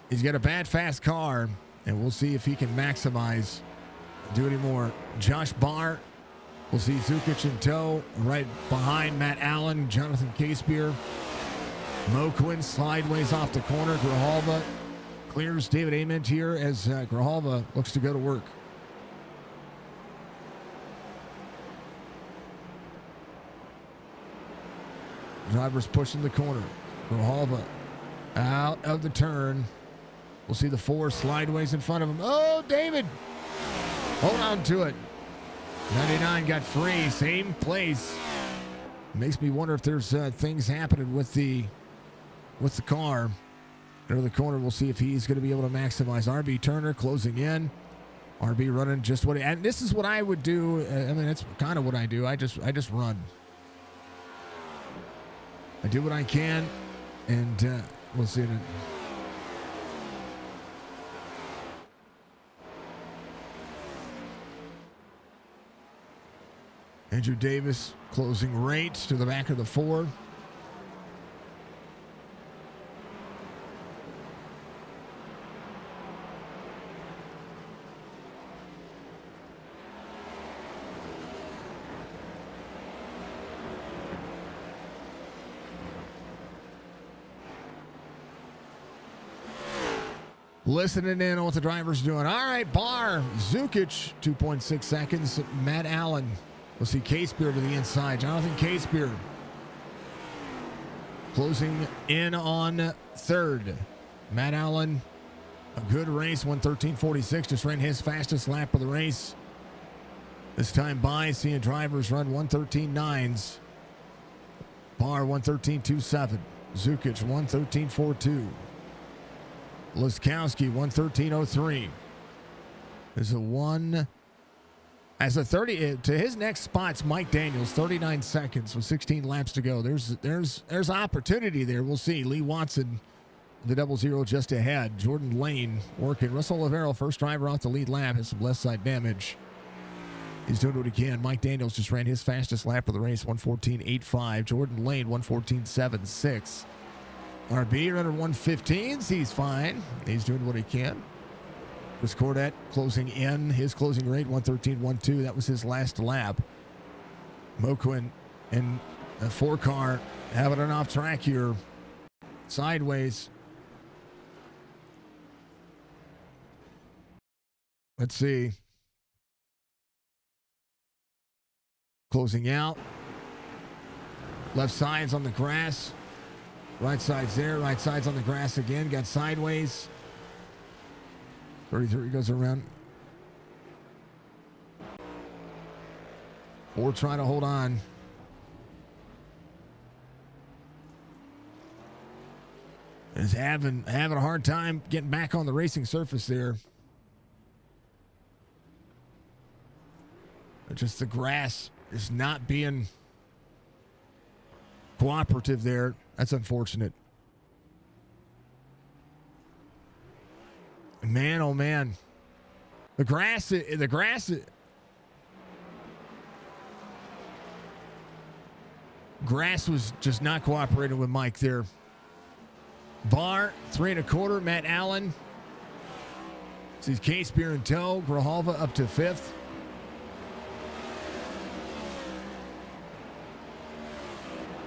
He's got a bad fast car, and we'll see if he can maximize. Do any more. Josh Barr We'll see Zukic in tow, right behind Matt Allen, Jonathan Casebeer. Mo Quinn sideways off the corner. Grijalva clears David Ament here as Grijalva looks to go to work. Drivers pushing the corner. Grijalva out of the turn. We'll see the 4 slideways in front of him. Oh, David! Hold on to it. 99 got free, same place. Makes me wonder if there's things happening with the car. Into the corner, we'll see if he's going to be able to maximize. RB Turner closing in. RB running just what, and this is what I would do. I mean, that's kind of what I do. I just run. I do what I can, and we'll see. Andrew Davis closing right to the back of the 4. Listening in on what the driver's doing. All right, Barr, Zukic, 2.6 seconds. Matt Allen. We'll see Casebeer to the inside. Jonathan Casebeer closing in on 3rd. Matt Allen, a good race, 1:13.46. Just ran his fastest lap of the race. This time by seeing drivers run 1:13.9s. Barr, 1:13.27. Zukic, 1:13.42. Liskowski, 1:13.03. There's a 1. As a 30 to his next spot's Mike Daniels, 39 seconds with 16 laps to go. There's opportunity there. We'll see. Lee Watson, the 00 just ahead. Jordan Lane working. Russell Olivero, first driver off the lead lap, has some left side damage. He's doing what he can. Mike Daniels just ran his fastest lap of the race, 1:14.85. Jordan Lane, 1:14.76. RB running 1:15s. He's fine. He's doing what he can. Chris Cordet closing in. His closing rate, 1:13.12. That was his last lap. Moquin and a 4-car having an off track here. Sideways. Let's see. Closing out. Left side's on the grass. Right side's there. Right side's on the grass again. Got sideways. 33 goes around. 4 trying to hold on. Is having a hard time getting back on the racing surface there. Just the grass is not being cooperative there. That's unfortunate. Man, oh man. The grass was just not cooperating with Mike there. Barr, 3 1/4. Matt Allen. Sees Casebeer in tow. Grijalva up to 5th.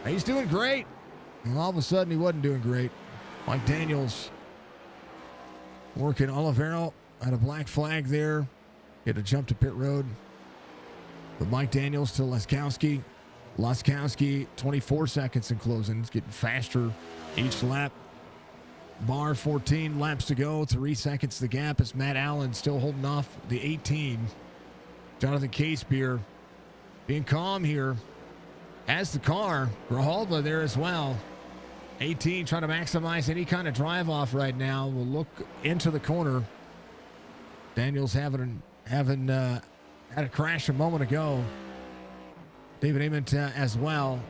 He's doing great. And all of a sudden, he wasn't doing great. Mike Daniels working. Olivero had a black flag there. He had to jump to pit road. But Mike Daniels to Laskowski. Laskowski, 24 seconds in closing. It's getting faster each lap. Barr, 14 laps to go. 3 seconds the gap as Matt Allen still holding off the 18. Jonathan Casebeer being calm here. As the car, Grijalva there as well. 18 trying to maximize any kind of drive off right now. We'll look into the corner. Daniels having had a crash a moment ago. David Ament as well.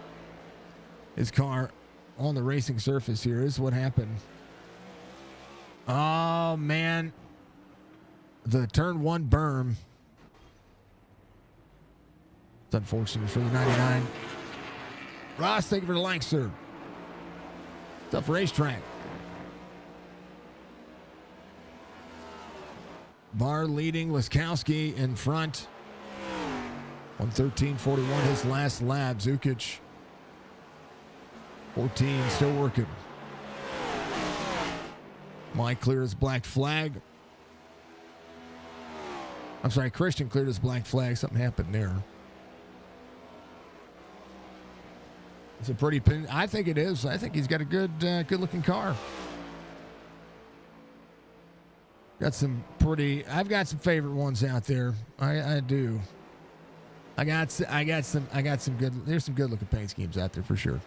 His car on the racing surface here. This is what happened. Oh man, the turn 1 berm. It's unfortunate for the 99. Ross, thank you for the like, sir. Tough racetrack. Barr leading, Laskowski in front. 1:13.41 his last lap. Zukic, 14, still working. Mike cleared his black flag. I'm sorry, Christian cleared his black flag. Something happened there. It's a pretty pin. I think it is. I think he's got a good-looking car. Got some pretty. I've got some favorite ones out there. I do. I got some good. There's some good-looking paint schemes out there for sure.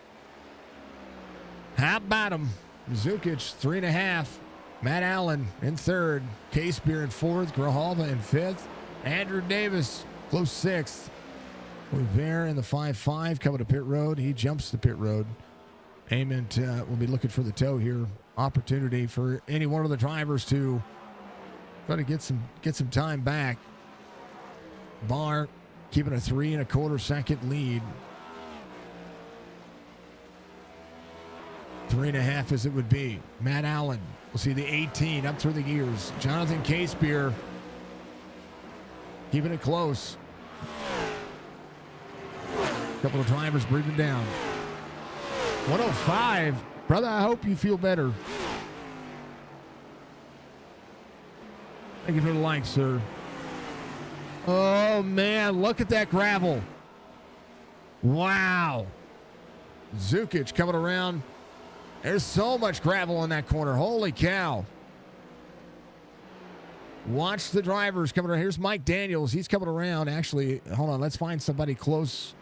How about him? Zukic 3.5. Matt Allen in third. K-Spear in fourth. Grijalva in fifth. Andrew Davis close sixth. Rivera in the 5.5 coming to pit road. He jumps the pit road. Ament will be looking for the tow here. Opportunity for any one of the drivers to try to get some time back. Barr keeping a 3 1/4 second lead. 3.5 as it would be. Matt Allen. We'll see the 18 up through the gears. Jonathan K-Spear keeping it close. Couple of drivers breathing down. 105. Brother, I hope you feel better. Thank you for the like, sir. Oh, man, look at that gravel. Wow. Zukic coming around. There's so much gravel in that corner. Holy cow. Watch the drivers coming around. Here's Mike Daniels. He's coming around. Actually, hold on. Let's find somebody close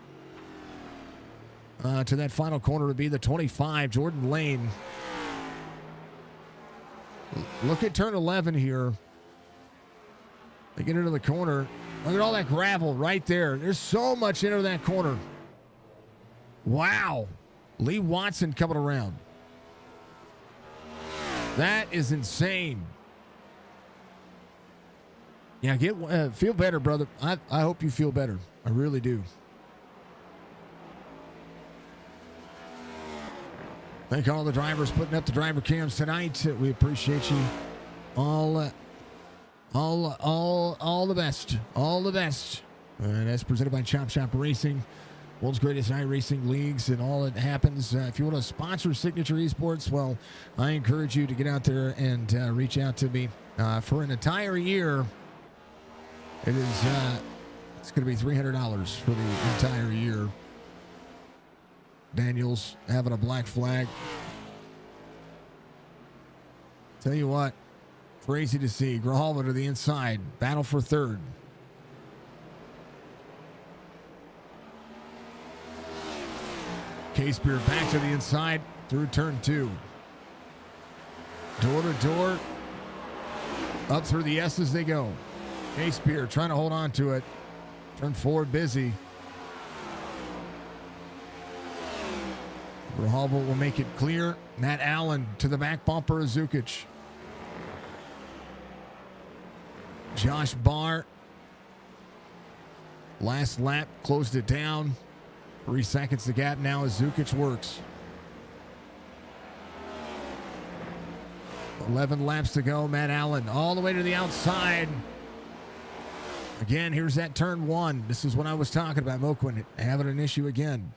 to that final corner to be the 25, Jordan Lane. Look at turn 11 here. They get into the corner. Look at all that gravel right there. There's so much into that corner. Wow. Lee Watson coming around. That is insane. Yeah, feel better, brother. I hope you feel better. I really do. Thank all the drivers putting up the driver cams tonight. We appreciate you all the best. All the best. And that's presented by Chop Shop Racing, world's greatest iRacing leagues, and all that happens. If you want to sponsor Signature Esports, well, I encourage you to get out there and reach out to me. For an entire year, it's going to be $300 for the entire year. Daniels having a black flag. Tell you what, crazy to see. Grijalva to the inside. Battle for third. K-Spear back to the inside through turn 2. Door to door. Up through the S's they go. K-Spear trying to hold on to it. Turn 4 busy. Grijalva will make it clear. Matt Allen to the back bumper of Zukic. Josh Barr. Last lap closed it down. 3 seconds the gap now as Zukic works. 11 laps to go. Matt Allen all the way to the outside. Again, here's that turn 1. This is what I was talking about. Moquin having an issue again.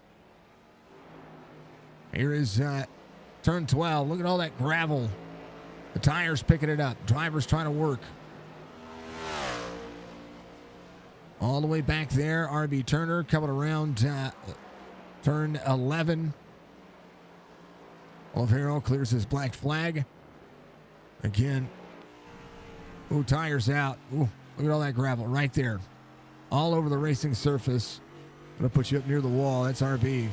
Here is turn 12. Look at all that gravel. The tires picking it up. Drivers trying to work. All the way back there, RB Turner coming around turn 11. Olivero clears his black flag. Again. Ooh, tires out. Ooh, look at all that gravel right there. All over the racing surface. Gonna put you up near the wall. That's RB.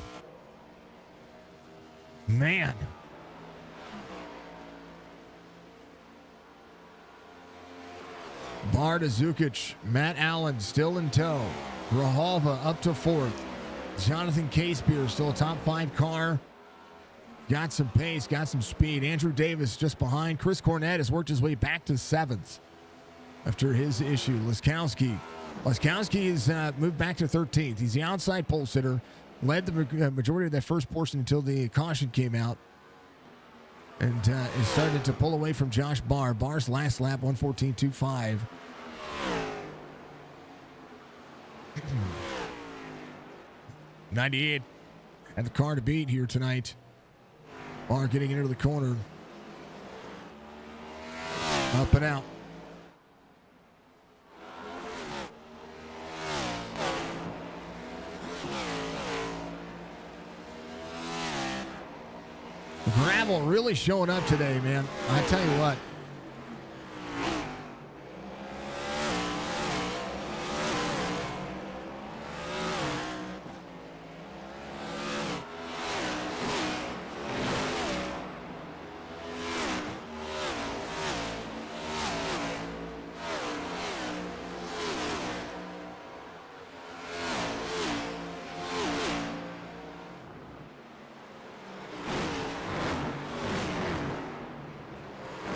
Man. Barr to Zukic. Matt Allen still in tow. Grijalva up to 4th. Jonathan K-Spear still a top 5 car. Got some pace, got some speed. Andrew Davis just behind. Chris Cornett has worked his way back to 7th after his issue. Laskowski has moved back to 13th. He's the outside pole sitter. Led the majority of that first portion until the caution came out. And is starting to pull away from Josh Barr. Barr's last lap, 1:14.25. 98 and the car to beat here tonight. Are getting into the corner. Up and out. The gravel really showing up today, man. I tell you what.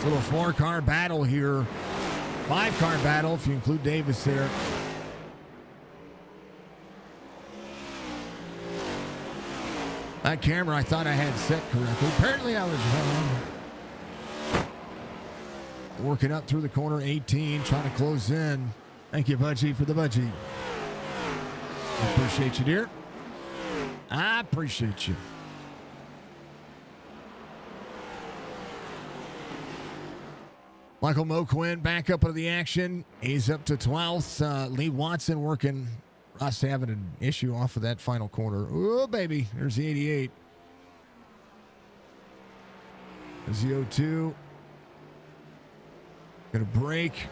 Little 4-car battle here. 5-car battle if you include Davis there. That camera I thought I had set correctly. Apparently I was wrong. Working up through the corner, 18, trying to close in. Thank you, Budgie, for the budgie. I appreciate you, dear. I appreciate you. Michael Moquin back up into the action. He's up to 12th. Lee Watson working. Ross having an issue off of that final corner. Oh, baby. There's the 88. There's the 02. Gonna break.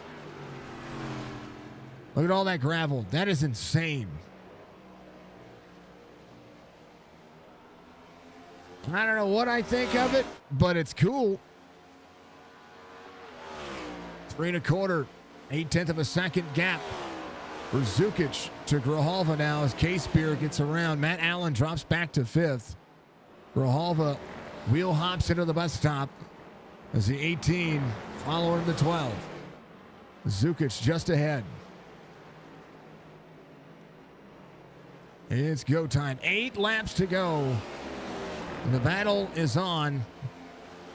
Look at all that gravel. That is insane. I don't know what I think of it, but it's cool. 3 1/4, 8/10 of a second gap for Zukic to Grijalva now as K-Spear gets around. Matt Allen drops back to 5th. Grijalva wheel hops into the bus stop as the 18 following the 12. Zukic just ahead. It's go time. 8 laps to go. And the battle is on.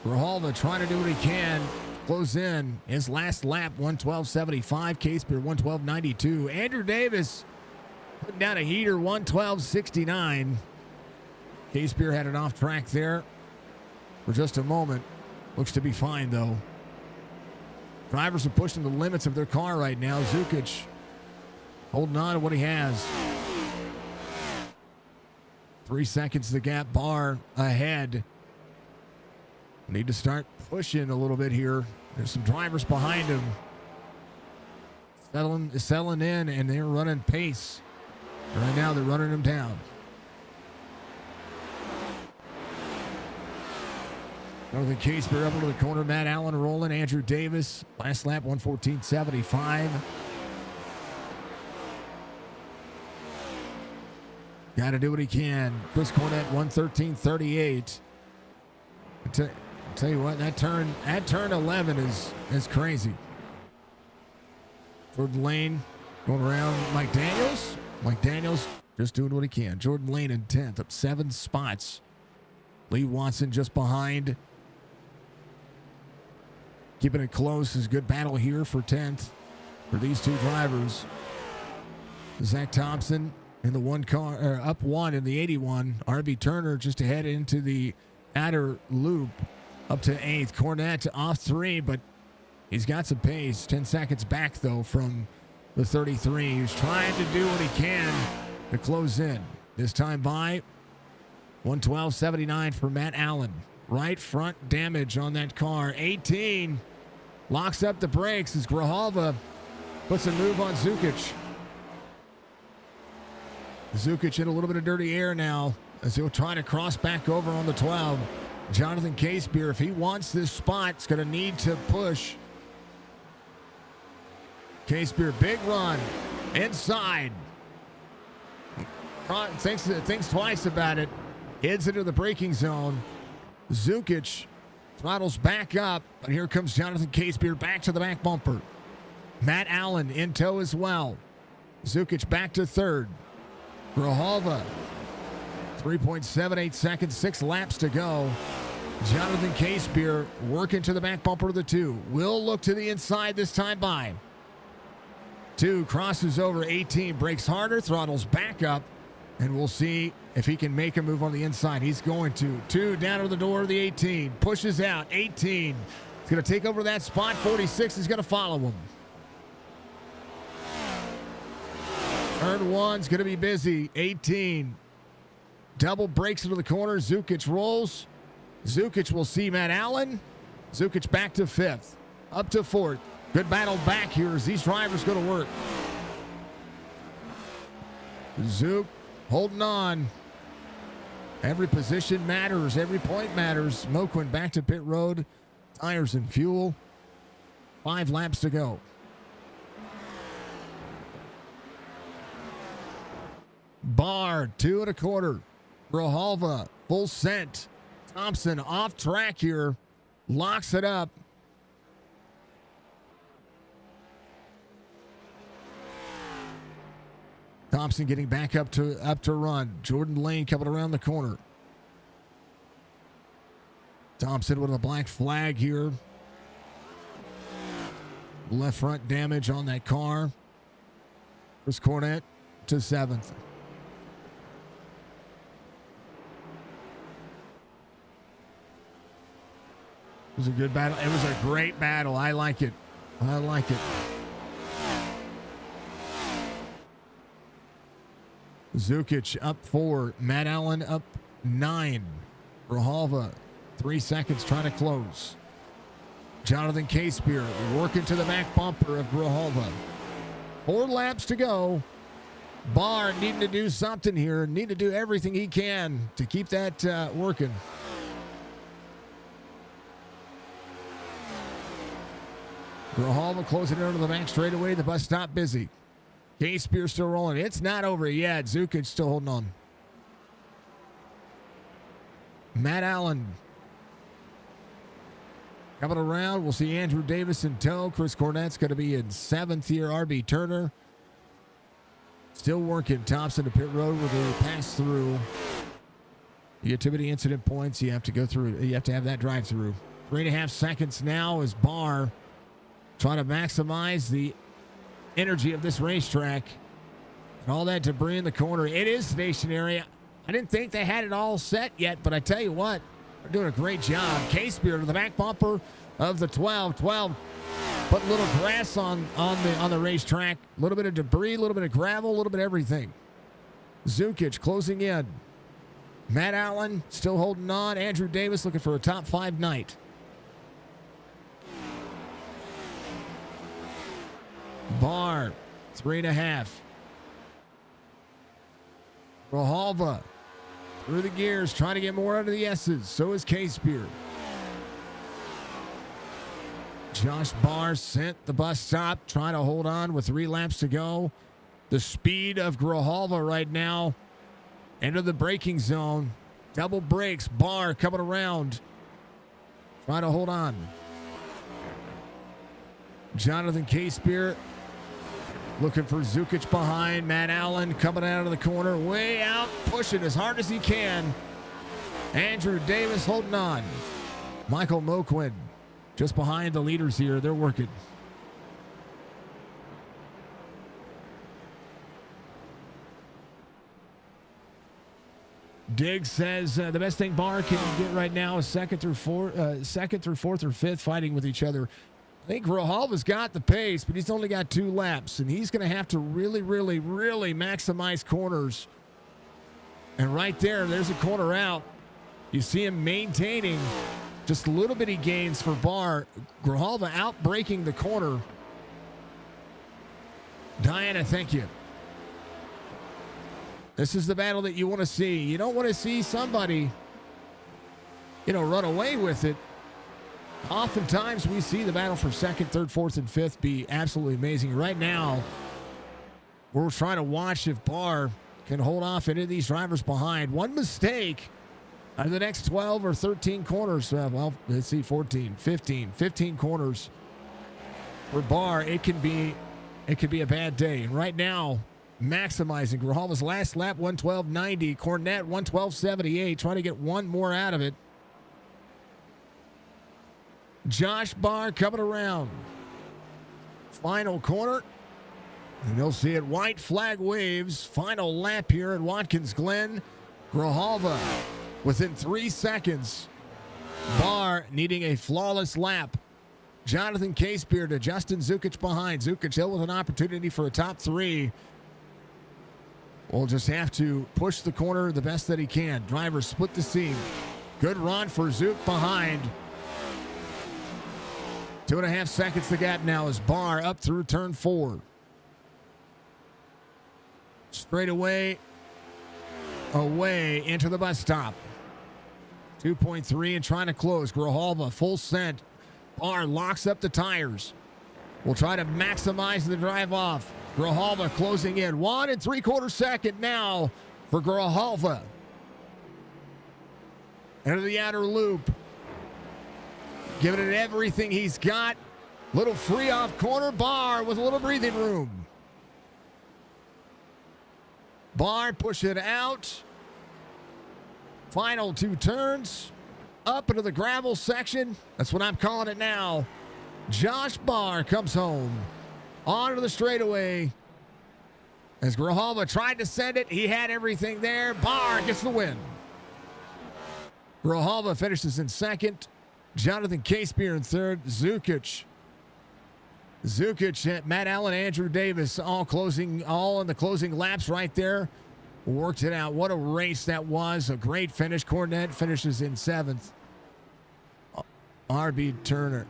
Grijalva trying to do what he can. Close in his last lap, 1:12.75. K-Spear 1:12.92. Andrew Davis putting down a heater, 1:12.69. K-Spear had an off track there for just a moment. Looks to be fine though. Drivers are pushing the limits of their car right now. Zukic holding on to what he has. 3 seconds the gap bar ahead. Need to start pushing a little bit here. There's some drivers behind him. Settling in, and they're running pace. Right now, they're running him down. Over the K-Spear up into the corner. Matt Allen rolling. Andrew Davis. Last lap, 1:14.75. Got to do what he can. Chris Cornett, 1:13.38. Tell you what, that turn 11 is crazy. Jordan Lane going around Mike Daniels. Mike Daniels just doing what he can. Jordan Lane in 10th, up 7 spots. Lee Watson just behind. Keeping it close is good battle here for 10th for these two drivers. Zach Thompson in the up 1 in the 81. RB Turner just ahead into the outer loop. Up to 8th. Cornette off 3, but he's got some pace. 10 seconds back, though, from the 33. He's trying to do what he can to close in. This time by 1:12.79 for Matt Allen. Right front damage on that car. 18 locks up the brakes as Grijalva puts a move on Zukic. Zukic in a little bit of dirty air now as he'll try to cross back over on the 12. Jonathan K-Spear, if he wants this spot, is going to need to push. K-Spear, big run inside. Thinks twice about it. Heads into the braking zone. Zukic throttles back up, but here comes Jonathan K-Spear back to the back bumper. Matt Allen in tow as well. Zukic back to 3rd. Grijalva, 3.78 seconds, 6 laps to go. Jonathan K-Spear working to the back bumper of the 2. Will look to the inside this time by. 2 crosses over 18, brakes harder, throttles back up. And we'll see if he can make a move on the inside. He's going to. 2 down to the door of the 18. Pushes out. 18. He's going to take over that spot. 46 is going to follow him. Turn 1's going to be busy. 18. Double breaks into the corner. Zukic rolls. Zukic will see Matt Allen. Zukic back to 5th. Up to 4th. Good battle back here as these drivers go to work. Zook holding on. Every position matters. Every point matters. Moquin back to pit road. Tires and fuel. 5 laps to go. Barr, 2 1/4. Grijalva, full scent. Thompson off track here. Locks it up. Thompson getting back up to run. Jordan Lane coming around the corner. Thompson with a black flag here. Left front damage on that car. Chris Cornett to 7th. It was a good battle. It was a great battle. I like it. I like it. Zukic up 4. Matt Allen up 9. Grijalva 3 seconds trying to close. Jonathan Casebeer working to the back bumper of Grijalva. 4 laps to go. Barr needing to do something here. Need to do everything he can to keep that working. Grijalva closing it into the back straightaway. The bus stop busy. Casebeer still rolling. It's not over yet. Zukic still holding on. Matt Allen coming around. We'll see Andrew Davis in tow. Chris Cornett's going to be in 7th here. RB Turner still working. Thompson to pit road with a pass through. The activity incident points. You have to go through. You have to have that drive through. 3.5 seconds now as Barr trying to maximize the energy of this racetrack and all that debris in the corner. It is stationary. I didn't think they had it all set yet, but I tell you what, they're doing a great job. Casebeer to the back bumper of the 12. 12 put a little grass on the racetrack, a little bit of debris, a little bit of gravel, a little bit of everything. Zukic closing in. Matt Allen still holding on. Andrew Davis looking for a top 5 night. Barr, 3.5. Grijalva through the gears, trying to get more out of the S's. So is Casebeer. Josh Barr sent the bus stop, trying to hold on with 3 laps to go. The speed of Grijalva right now. Into the braking zone. Double brakes. Barr coming around. Trying to hold on. Jonathan Casebeer looking for Zukic behind. Matt Allen coming out of the corner. Way out. Pushing as hard as he can. Andrew Davis holding on. Michael Moquin just behind the leaders here. They're working. Diggs says the best thing Barr can get right now is second through fourth or 5th fighting with each other. I think Grijalva's got the pace, but he's only got 2 laps, and he's going to have to really, really, really maximize corners. And right there's a corner out. You see him maintaining just little bitty gains for Barr. Grijalva out braking the corner. Diana, thank you. This is the battle that you want to see. You don't want to see somebody, run away with it. Oftentimes we see the battle for 2nd, 3rd, 4th, and 5th be absolutely amazing. Right now, we're trying to watch if Barr can hold off any of these drivers behind. One mistake on the next 12 or 13 corners. Let's see, 14, 15 corners for Barr. It could be a bad day. And right now, maximizing Grijalva's last lap, 112.90. Cornett, 112.78, trying to get one more out of it. Josh Barr coming around. Final corner. And you'll see it. White flag waves. Final lap here at Watkins Glen. Grijalva within 3 seconds. Barr needing a flawless lap. Jonathan Casebeer to Justin Zukic behind. Zukic still with an opportunity for a top 3. Will just have to push the corner the best that he can. Driver split the seam. Good run for Zook behind. 2.5 seconds the gap now as Barr up through turn 4. Straight away into the bus stop. 2.3 and trying to close. Grijalva full sent. Barr locks up the tires. Will try to maximize the drive off. Grijalva closing in. 1 3/4 second now for Grijalva. Into the outer loop. Giving it everything he's got. Little free off corner. Barr with a little breathing room. Barr push it out. Final 2 turns. Up into the gravel section. That's what I'm calling it now. Josh Barr comes home. Onto the straightaway. As Grijalva tried to send it, he had everything there. Barr gets the win. Grijalva finishes in second. Jonathan Casebeer in third. Zukic, Matt Allen, Andrew Davis, all in the closing laps right there. Worked it out. What a race that was. A great finish. Cornette finishes in 7th. R.B. Turner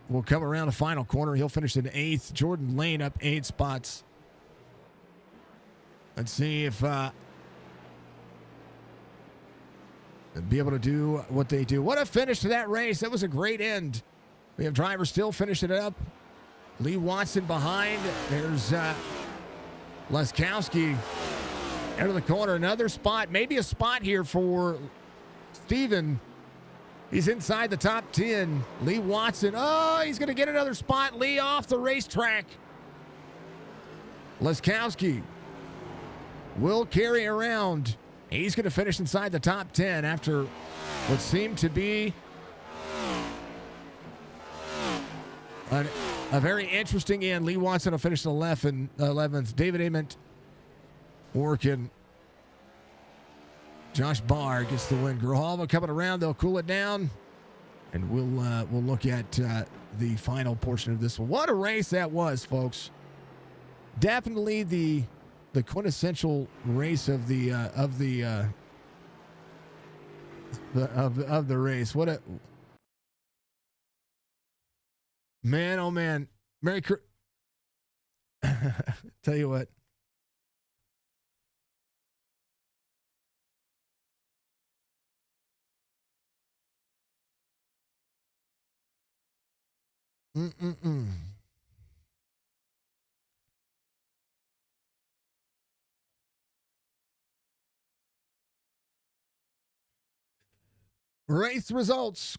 will come around the final corner. He'll finish in 8th. Jordan Lane up 8 spots. Let's see if be able to do what they do. What a finish to that race. That was a great end. We have drivers still finishing it up. Lee Watson behind. There's Leskowski out of the corner. Another spot. Maybe a spot here for Steven. He's inside the top 10. Lee Watson. Oh, he's going to get another spot. Lee off the racetrack. Leskowski will carry around. He's going to finish inside the top 10 after what seemed to be a very interesting end. Lee Watson will finish in 11th. David Ament working. Josh Barr gets the win. Grijalva coming around. They'll cool it down. And we'll look at the final portion of this one. What a race that was, folks. Definitely the quintessential race of the race. What a man! Oh man! Tell you what. Race results.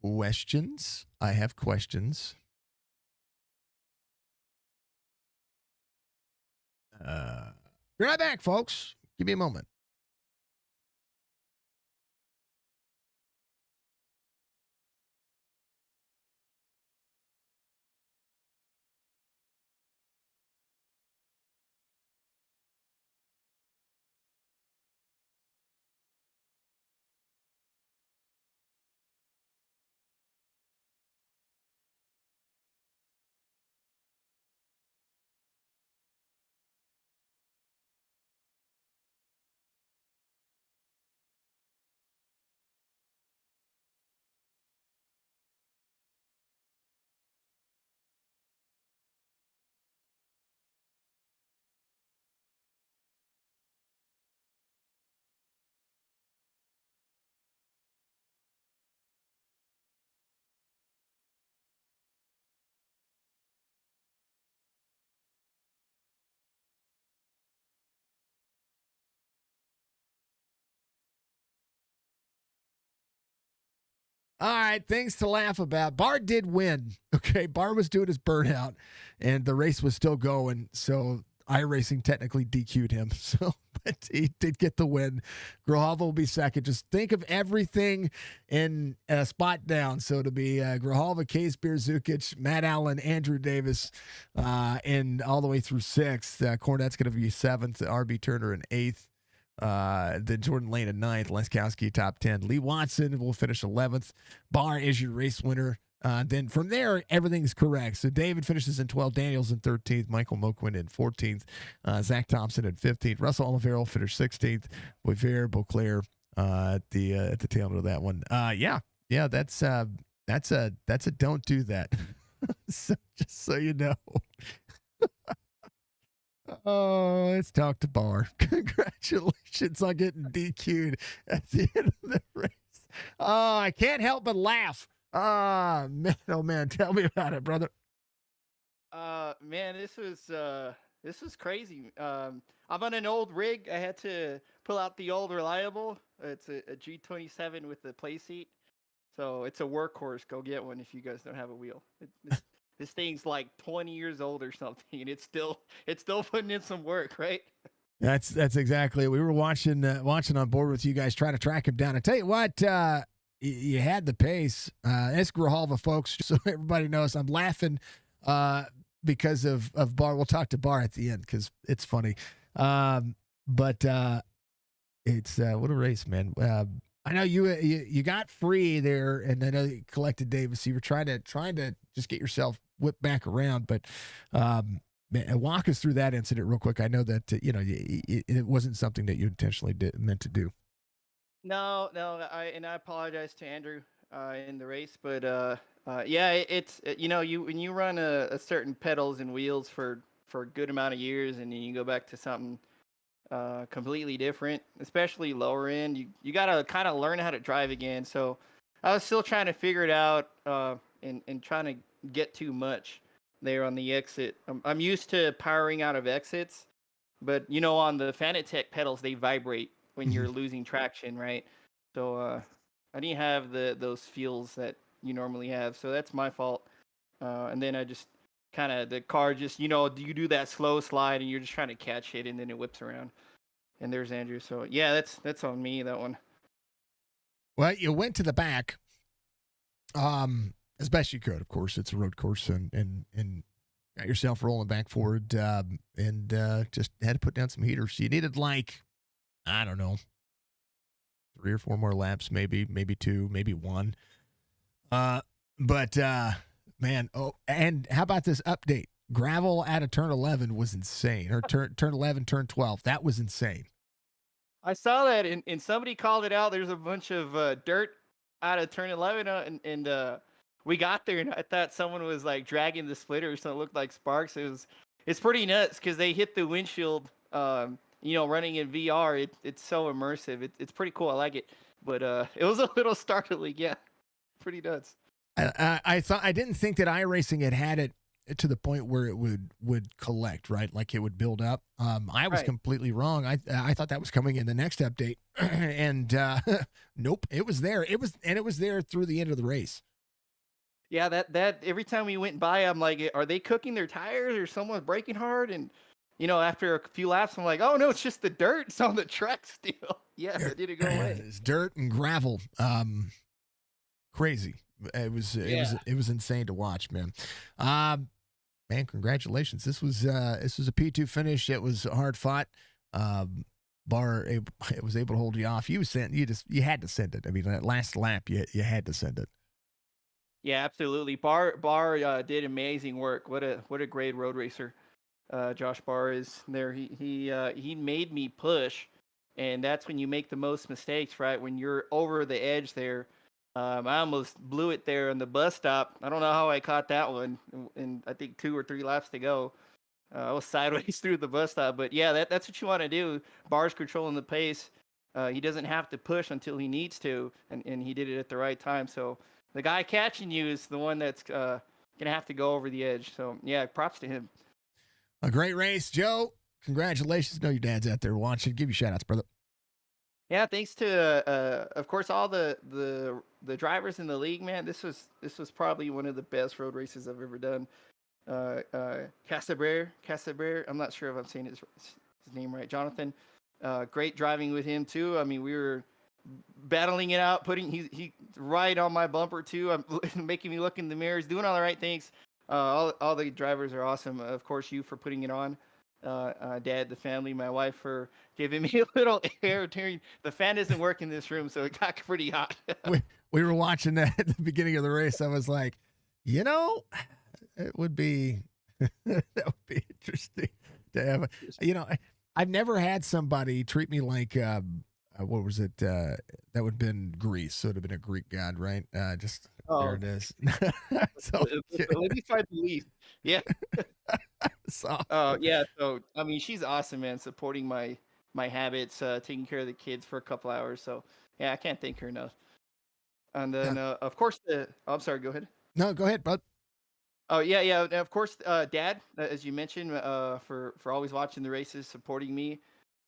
Questions. I have questions. Be right back, folks. Give me a moment. All right, things to laugh about. Bar did win. Okay, Bar was doing his burnout, and the race was still going. So iRacing technically DQ'd him. So, but he did get the win. Grijalva will be second. Just think of everything in a spot down. So to be Grijalva, Case Beer, Zukic, Matt Allen, Andrew Davis, and all the way through sixth. Cornette's going to be seventh. RB Turner in eighth. Then Jordan Lane at ninth, Leskowski top 10. Lee Watson will finish 11th. Barr is your race winner. Then from there, everything's correct. So David finishes in 12th, Daniels in 13th, Michael Moquin in 14th, Zach Thompson in 15th, Russell Oliveira finished 16th, Boisvert, Beauclair at the tail end of that one. Yeah, that's a don't do that. So, just so you know. Oh, let's talk to Barr. Congratulations on getting DQ'd at the end of the race. Oh, I can't help but laugh. Ah, man, oh man, tell me about it, brother. Man, this was crazy. I'm on an old rig. I had to pull out the old reliable. It's a G27 with the play seat. So it's a workhorse. Go get one if you guys don't have a wheel. This thing's like 20 years old or something, and it's still putting in some work, right? That's exactly. We were watching on board with you guys trying to track him down. I tell you what, you had the pace. It's Grijalva, folks. So everybody knows I'm laughing because of Barr. We'll talk to Barr at the end because it's funny. But it's what a race, man. I know you got free there, and I know you collected Davis. So you were trying to just get yourself whipped back around, but man, walk us through that incident real quick. I know that it wasn't something that you intentionally meant to do. No, I apologize to Andrew in the race, but yeah, it's when you run a certain pedals and wheels for a good amount of years, and then you go back to something completely different, especially lower end, you gotta kind of learn how to drive again. So I was still trying to figure it out and trying to get too much there on the exit. I'm used to powering out of exits, but on the Fanatec pedals they vibrate when you're losing traction, right? So I didn't have those feels that you normally have, so that's my fault. And then I just kind of the car just you do that slow slide and you're just trying to catch it, and then it whips around. And there's Andrew. So yeah, that's on me, that one. Well, you went to the back, as best you could. Of course, it's a road course, and got yourself rolling back forward, and just had to put down some heaters. You needed I don't know, 3 or 4 more laps, maybe 2, maybe 1. But man, and how about this update? Gravel out of turn 11 was insane, or turn 11, turn 12. That was insane. I saw that, and somebody called it out. There's a bunch of dirt out of turn 11, and we got there, and I thought someone was like dragging the splitter, so it looked like sparks. It's pretty nuts because they hit the windshield. Running in VR, it's so immersive. It's pretty cool. I like it, but it was a little startling. Yeah, pretty nuts. I didn't think that iRacing had it to the point where it would collect, right? Like it would build up. I was completely wrong. I thought that was coming in the next update, and nope, it was there. It was there through the end of the race. Yeah, that every time we went by, I'm like, are they cooking their tires or someone's braking hard? And after a few laps, I'm like, oh no, it's just the dirt. It's on the track still. Yeah, it didn't go away. It's dirt and gravel. Crazy. It was insane to watch, man. Man, congratulations. This was a P2 finish. It was hard fought. Barr was able to hold you off. You had to send it. I mean, that last lap, you had to send it. Yeah, absolutely. Barr did amazing work. What a great road racer. Josh Barr is there. He made me push, and that's when you make the most mistakes, right? When you're over the edge there. I almost blew it there on the bus stop. I don't know how I caught that one, and I think 2 or 3 laps to go. I was sideways through the bus stop, but yeah, that's what you want to do. Barr's controlling the pace. He doesn't have to push until he needs to, and he did it at the right time. So the guy catching you is the one that's gonna have to go over the edge. So yeah, props to him. A great race, Joe. Congratulations. I know your dad's out there watching. Give you shout outs, brother. Yeah, thanks to of course all the drivers in the league, man. This was probably one of the best road races I've ever done. Casabre. I'm not sure if I'm saying his name right. Jonathan. Great driving with him too. I mean, we were battling it out, putting he right on my bumper too. I'm making me look in the mirrors, doing all the right things. All the drivers are awesome. Of course, you for putting it on. Dad, the family, my wife for giving me a little air. The fan isn't working in this room, so it got pretty hot. we we were watching that at the beginning of the race. I was like, you know, it would be that would be interesting to have. I've never had somebody treat me like what was it? That would have been Greece. So it would have been a Greek god, right? Just there Oh, it is. So, let me find the leaf. Yeah. so Oh yeah. So I mean, she's awesome, man. Supporting my habits, taking care of the kids for a couple hours. So yeah, I can't thank her enough. And yeah. then of course I'm sorry. Go ahead. No, go ahead, bud. Oh yeah, yeah. And of course, Dad, as you mentioned, for always watching the races, supporting me,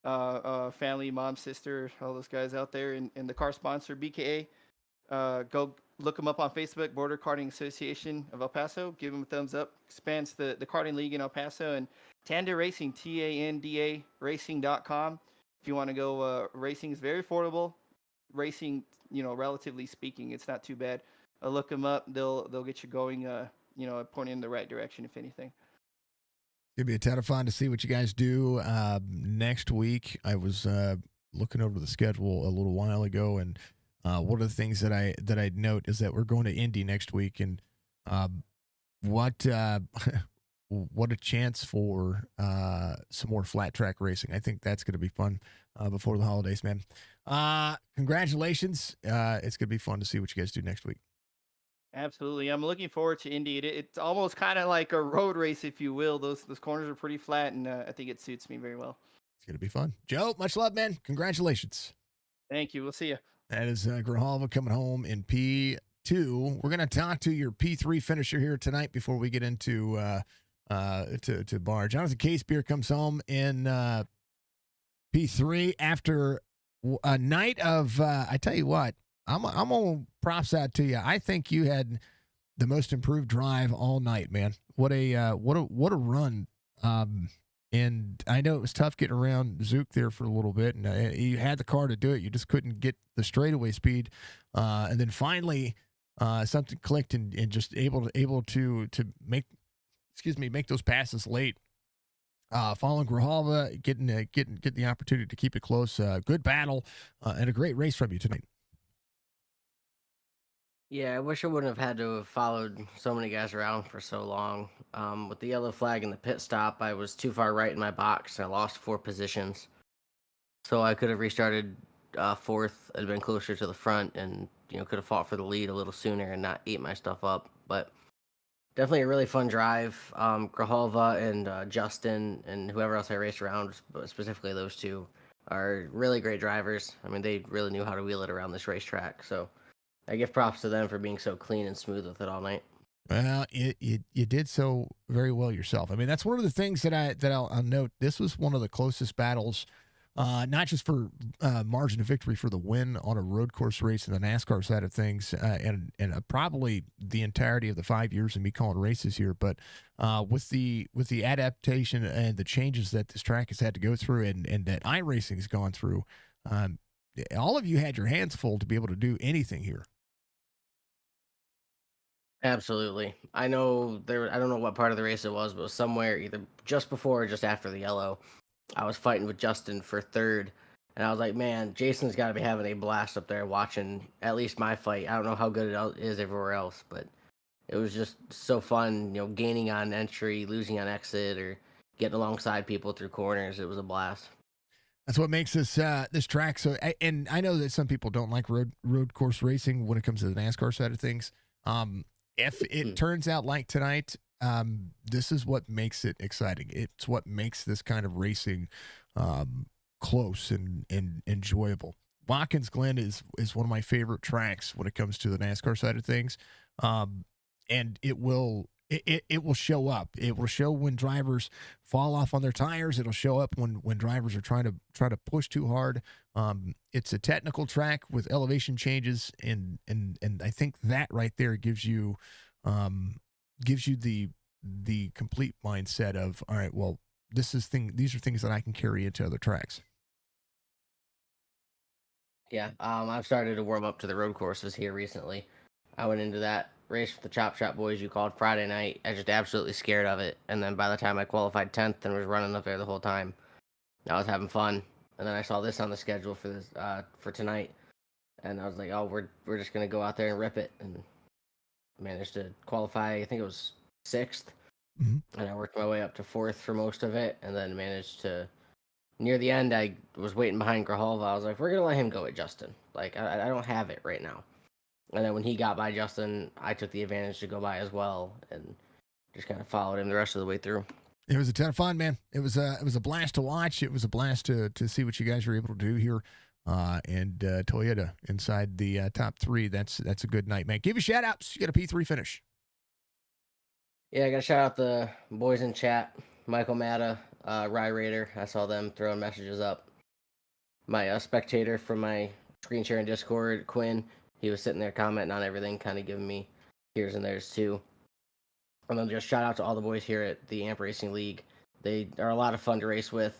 family, mom, sister, all those guys out there, and the car sponsor BKA. Go look them up on Facebook, Border Karting Association of El Paso. Give them a thumbs up. Expands the karting league in El Paso and Tanda Racing, TANDA Racing.com. If you want to go racing, is very affordable. Racing, relatively speaking, it's not too bad. Look them up. They'll get you going. Pointing in the right direction, if anything. It'd be a ton of fun to see what you guys do next week. I was looking over the schedule a little while ago, and one of the things that I'd note is that we're going to Indy next week, and what what a chance for some more flat track racing. I think that's going to be fun before the holidays, man. Congratulations! It's going to be fun to see what you guys do next week. Absolutely, I'm looking forward to Indy. It's almost kind of like a road race, if you will. Those corners are pretty flat, and I think it suits me very well. It's going to be fun. Joe, much love, man. Congratulations. Thank you. We'll see you. That is Grijalva coming home in P2. We're going to talk to your P3 finisher here tonight before we get into to bar. Jonathan Casebeer comes home in P3 after a night of. I tell you what, I'm gonna props out to you. I think you had the most improved drive all night, man. What a run. And I know it was tough getting around Zook there for a little bit, and you had the car to do it. You just couldn't get the straightaway speed, and then finally something clicked, and just able to make those passes late. Following Grijalva, getting the opportunity to keep it close. Good battle and a great race from you tonight. Yeah, I wish I wouldn't have had to have followed so many guys around for so long. With the yellow flag in the pit stop, I was too far right in my box and I lost 4 positions. So I could have restarted fourth and been closer to the front and, could have fought for the lead a little sooner and not eat my stuff up. But definitely a really fun drive. Grijalva and Justin and whoever else I raced around, but specifically those two, are really great drivers. I mean, they really knew how to wheel it around this racetrack. So I give props to them for being so clean and smooth with it all night. Well, you did so very well yourself. I mean, that's one of the things that I'll note. This was one of the closest battles, not just for margin of victory for the win on a road course race in the NASCAR side of things, and probably the entirety of the 5 years of me calling races here, but with the adaptation and the changes that this track has had to go through, and that iRacing has gone through. All of you had your hands full to be able to do anything here. Absolutely. I know I don't know what part of the race it was, but it was somewhere either just before or just after the yellow. I was fighting with Justin for third, and I was like, man, Jason's got to be having a blast up there watching at least my fight. I don't know how good it is everywhere else, but it was just so fun, gaining on entry, losing on exit, or getting alongside people through corners. It was a blast. That's what makes this track so. And I know that some people don't like road course racing when it comes to the NASCAR side of things. If it turns out like tonight, this is what makes it exciting. It's what makes this kind of racing close and enjoyable. Watkins Glen is one of my favorite tracks when it comes to the NASCAR side of things, and it will it will show up. It will show when drivers fall off on their tires. It'll show up when drivers are trying to push too hard. It's a technical track with elevation changes, and I think that right there gives you the complete mindset of, all right, well, these are things that I can carry into other tracks. Yeah, I've started to warm up to the road courses here recently. I went into that race with the Chop Shop boys you called Friday night. I was just absolutely scared of it. And then by the time I qualified 10th and was running up there the whole time, I was having fun. And then I saw this on the schedule for this for tonight, and I was like, oh, we're just gonna go out there and rip it. And managed to qualify. I think it was 6th, and I worked my way up to 4th for most of it, and then managed to. Near the end, I was waiting behind Grahalva. I was like, we're going to let him go at Justin. Like, I don't have it right now. And then when he got by Justin, I took the advantage to go by as well and just kind of followed him the rest of the way through. It was a ton of fun, man. It was a blast to watch. It was a blast to see what you guys were able to do here. And Toyota inside the top 3. That's a good night, man. Give you shout outs. You got a P3 finish. Yeah, I got to shout out the boys in chat. Michael Matta, Rye Raider. I saw them throwing messages up. My spectator from my screen share in Discord, Quinn, he was sitting there commenting on everything, kind of giving me here's and there's too. And then just shout out to all the boys here at the Amp Racing League. They are a lot of fun to race with.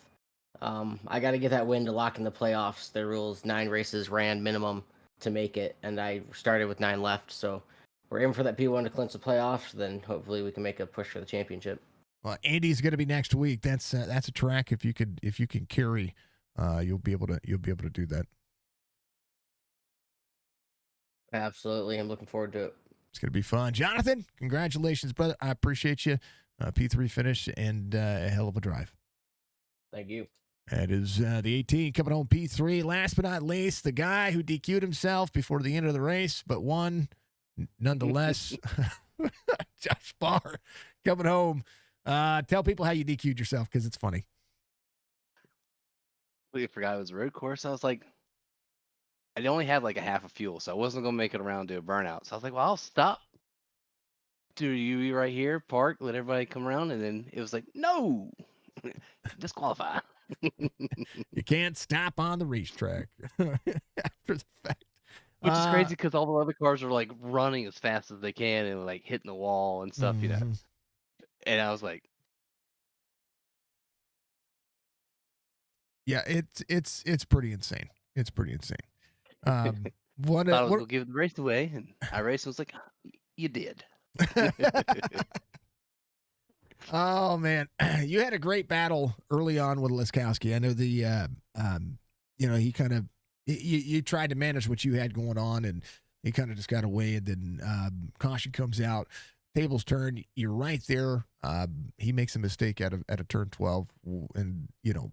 I got to get that win to lock in the playoffs. Their rules, 9 races ran minimum to make it, and I started with 9 left. So we're aiming for that P1 to clinch the playoffs. Then hopefully we can make a push for the championship. Well, Andy's going to be next week. That's a track if you can carry, you'll be able to do that. Absolutely, I'm looking forward to it. It's going to be fun. Jonathan, congratulations, brother. I appreciate you. P3 finish and a hell of a drive. Thank you. That is the 18 coming home P3. Last but not least, the guy who DQ'd himself before the end of the race, but won nonetheless. Josh Barr coming home. Tell people how you DQ'd yourself because it's funny. I forgot it was a road course. I was like, I only had like a half of fuel, so I wasn't gonna make it around to a burnout. So I was like, well, I'll stop, do UE right here, park, let everybody come around, and then it was like, no, disqualify. You can't stop on the racetrack after the fact. Which is crazy because all the other cars are like running as fast as they can and like hitting the wall and stuff, you know. And I was like, yeah, it's pretty insane. It's pretty insane. I was gonna give the race away, and iRacing was like, you did. Oh man, you had a great battle early on with Liskowski. I know he kind of you tried to manage what you had going on, and he kind of just got away. And then caution comes out, tables turn. You're right there. He makes a mistake at a turn 12, and you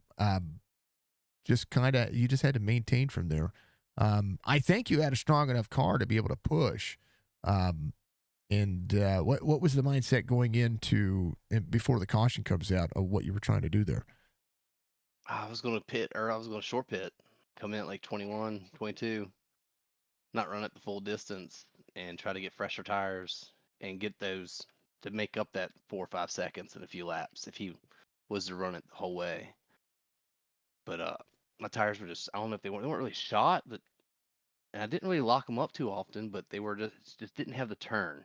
just had to maintain from there. I think you had a strong enough car to be able to push. And what was the mindset going into before the caution comes out of what you were trying to do there? I was going to pit, or I was going to short pit, come in at like 21, 22, not run it the full distance, and try to get fresher tires and get those to make up that 4 or 5 seconds in a few laps if he was to run it the whole way. But my tires were just, I don't know if they weren't really shot, but and I didn't really lock them up too often, but they were just didn't have the turn.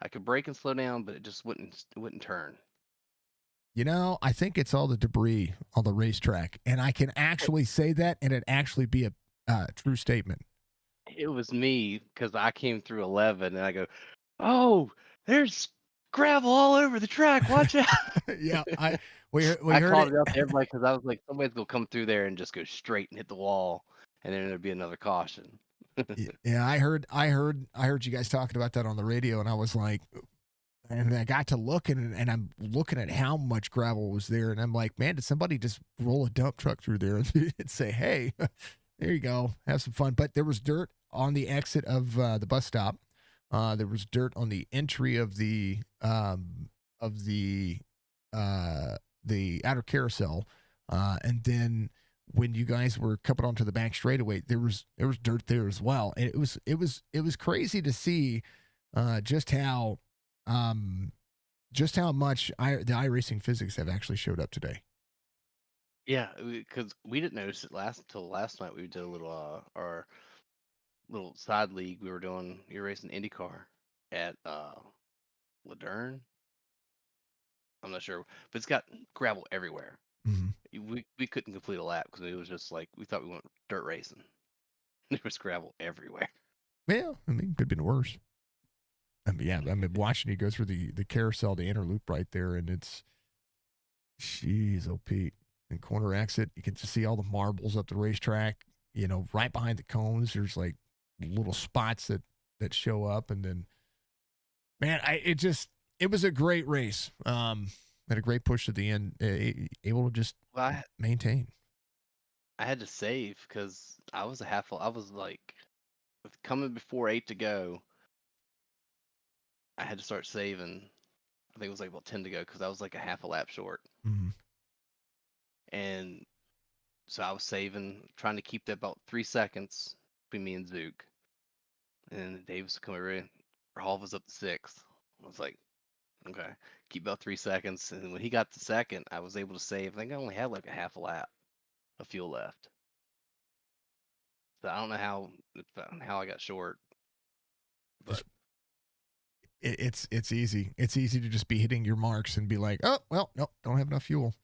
I could brake and slow down, but it just wouldn't turn. I think it's all the debris on the racetrack, and I can actually say that, and it actually be a true statement. It was me because I came through 11, and I go, "Oh, there's gravel all over the track. Watch out!" Yeah, we I heard called it. it out to everybody because I was like, somebody's gonna come through there and just go straight and hit the wall, and then there'd be another caution. Yeah, I heard you guys talking about that on the radio, and I was like, and I got to looking, and I'm looking at how much gravel was there, and I'm like, man, did somebody just roll a dump truck through there and say, hey, there you go, have some fun? But there was dirt on the exit of the bus stop. There was dirt on the entry of the outer carousel, and then when you guys were coming onto the back straightaway, there was dirt there as well. And it was crazy to see just how just how much the iRacing physics have actually showed up today. Yeah, because we didn't notice it till last night. We did a little our little side league. We were doing you're racing IndyCar at Laderne. I'm not sure, but it's got gravel everywhere. Mm-hmm. We couldn't complete a lap because it was just like we thought we went dirt racing. There was gravel everywhere. Yeah, I mean, could have been worse. I mean, yeah, I mean, watching you go through the carousel, the inner loop right there, and it's, jeez, oh Pete, and corner exit, you can just see all the marbles up the racetrack. You know, right behind the cones, there's like little spots that show up, and then, man, it was a great race. Had a great push at the end, able to just Well, maintain. I had to save because I was I was like coming before 8 to go. I had to start saving. I think it was like about 10 to go because I was like a half a lap short. Mm-hmm. And so I was saving, trying to keep that about 3 seconds between me and Zook. And Davis coming in. Hall was up to 6th. I was like, okay, keep about 3 seconds. And when he got to second, I was able to save. I think I only had like a half a lap of fuel left. So I don't know how I got short. But It's easy. It's easy to just be hitting your marks and be like, oh well, no, don't have enough fuel.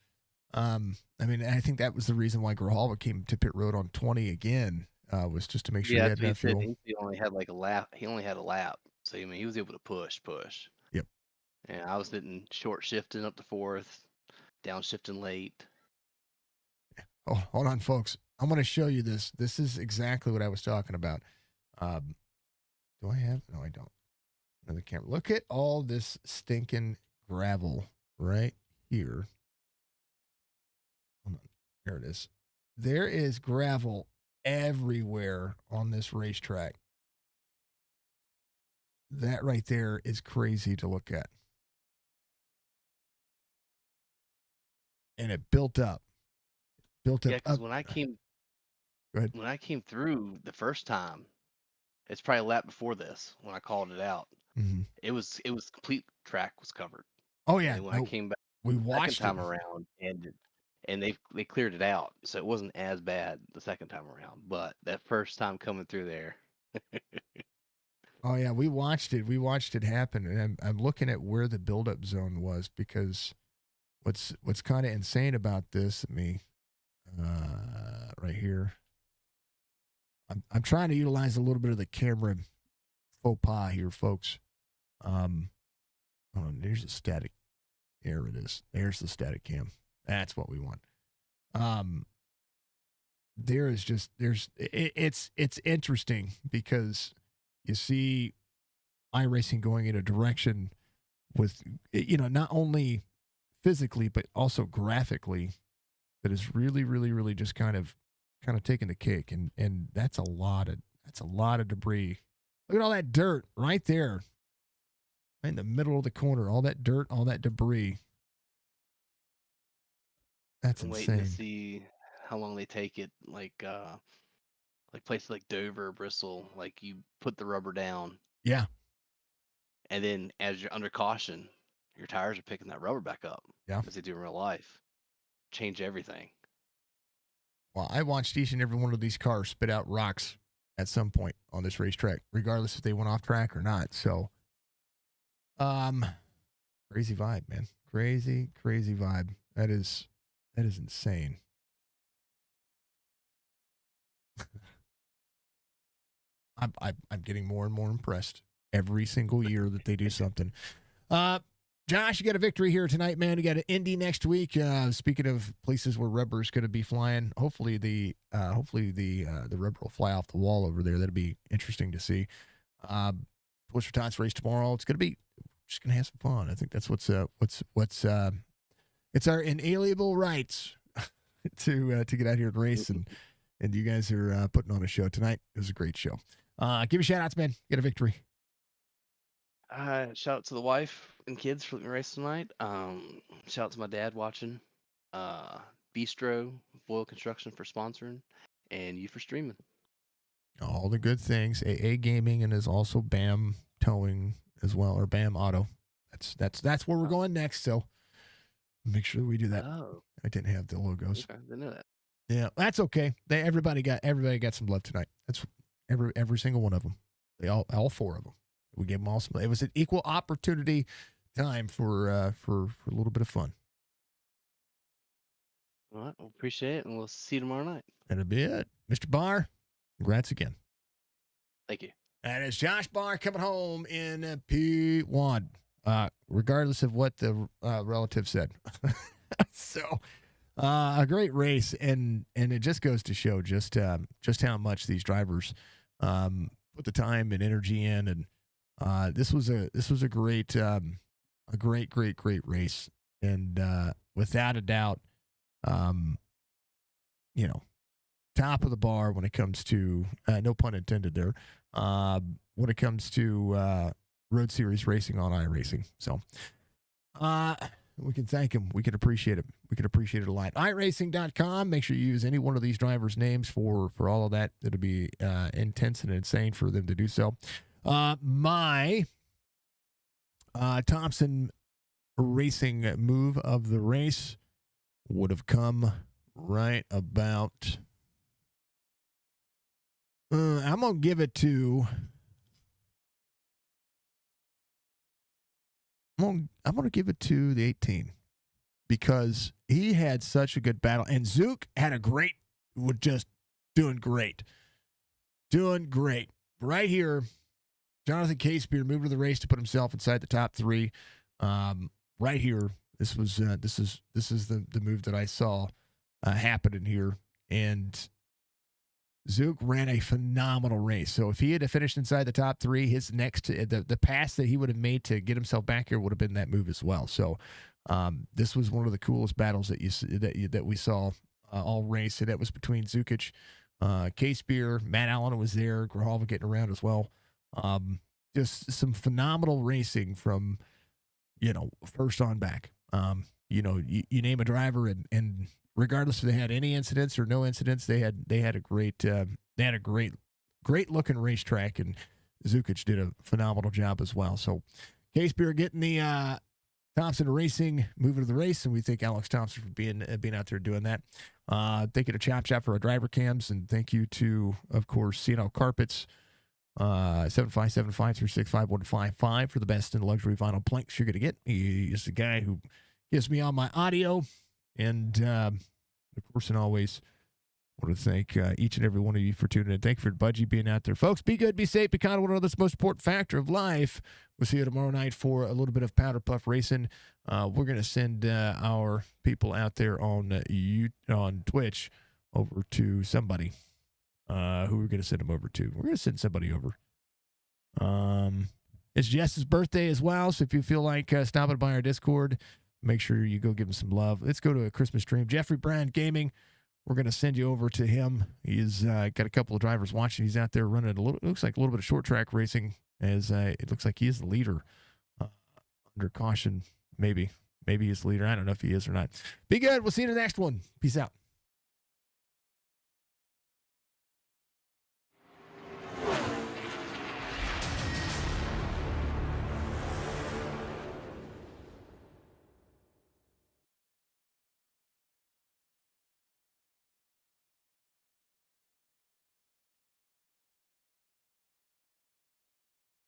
I mean, I think that was the reason why Grijalva came to pit road on 20 again, was just to make sure he had enough fuel. He only had like a lap. He only had a lap. So I mean, he was able to push. Yep. And I was hitting short shifting up to 4th, down shifting late. Oh, hold on, folks. I'm going to show you this. This is exactly what I was talking about. Do I have? No, I don't. Another camera. Look at all this stinking gravel right here. Hold on. There it is. There is gravel everywhere on this racetrack. That right there is crazy to look at. And it built up. Yeah, because when I came through the first time, it's probably a lap before this when I called it out. Mm-hmm. It was complete track was covered. Oh yeah. And when I came back we the watched second time around and they cleared it out, so it wasn't as bad the second time around. But that first time coming through there. Oh yeah, we watched it happen, and I'm looking at where the buildup zone was, because what's kind of insane about this, right here. I'm trying to utilize a little bit of the camera faux pas here, folks. Oh, there's a static. There it is. There's the static cam. That's what we want. It's interesting because you see iRacing going in a direction with, not only physically but also graphically, that is really, really, really just kind of taking the cake, and that's a lot of debris. Look at all that dirt right there, right in the middle of the corner. All that dirt, all that debris. That's I'm insane. waiting to see how long they take it. Like places like Dover or Bristol, like you put the rubber down. Yeah. And then as you're under caution, your tires are picking that rubber back up. Yeah. As they do in real life. Change everything. Well, I watched each and every one of these cars spit out rocks at some point on this racetrack, regardless if they went off track or not. So, crazy vibe, man. Crazy vibe. That is insane. I'm getting more and more impressed every single year that they do something. Josh, you got a victory here tonight, man. You got an Indy next week. Speaking of places where rubber's going to be flying, hopefully the rubber will fly off the wall over there. That'd be interesting to see. Twist for Tots race tomorrow. It's going to be just going to have some fun. I think that's what's it's our inalienable rights to get out here and race, and you guys are putting on a show tonight. It was a great show. Give me shout outs, man. Get a victory. Shout out to the wife and kids for the race tonight. Shout out to my dad watching. Bistro, Boyle Construction for sponsoring, and you for streaming. All the good things. AA Gaming, and is also BAM Towing as well, or BAM Auto That's where we're going next. So make sure we do that. Oh, I didn't have the logos. okay. Didn't know that. Yeah, that's okay. Everybody got some love tonight. That's every single one of them. They all four of them. We gave them all some. It was an equal opportunity time for a little bit of fun. All right. Well, appreciate it, and we'll see you tomorrow night. And a bit, Mr. Barr. Congrats again. Thank you. That is Josh Barr coming home in P1, regardless of what the relative said. So, a great race, and it just goes to show just how much these drivers put the time and energy in, and this was a great race, and without a doubt, top of the bar when it comes to no pun intended there, when it comes to Road Series racing on iRacing. So we can thank him. We can appreciate it. We can appreciate it a lot. iRacing.com. Make sure you use any one of these drivers' names for all of that. It'll be intense and insane for them to do so. My Thompson Racing move of the race would have come right about. I'm gonna give it to. I'm gonna give it to the 18 because he had such a good battle, and Zook had was just doing great right here. Jonathan Casebeer moved to the race to put himself inside the top three. Right here, this is the move that I saw happening here, and Zook ran a phenomenal race. So if he had finished inside the top three, his next the pass that he would have made to get himself back here would have been that move as well. So this was one of the coolest battles that we saw all race, and that was between Zukic, Casebeer, Matt Allen was there, Grijalva getting around as well. Just some phenomenal racing from first on back. You name a driver, and regardless if they had any incidents or no incidents, they had a great looking racetrack, and Zukic did a phenomenal job as well. So Casebeer getting the Thompson Racing moving to the race, and we thank Alex Thompson for being out there doing that. Thank you to Chop Chop for our driver cams, and thank you to, of course, CNL Carpets, 757-536-5155 for the best in luxury vinyl planks you're going to get. He is the guy who gives me all my audio. And, of course, and always, I want to thank each and every one of you for tuning in. Thank you for Budgie being out there. Folks, be good, be safe, be kind of one another. That's the most important factor of life. We'll see you tomorrow night for a little bit of Powder Puff Racing. We're going to send our people out there on Twitch over to somebody. Who we're going to send them over to? We're going to send somebody over. It's Jess's birthday as well, so if you feel like stopping by our Discord, make sure you go give him some love. Let's go to a Christmas stream. Jeffrey Brand Gaming, we're going to send you over to him. He's got a couple of drivers watching. He's out there running looks like a little bit of short track racing, as it looks like he is the leader. Under caution, maybe he's the leader. I don't know if he is or not. Be good. We'll see you in the next one. Peace out.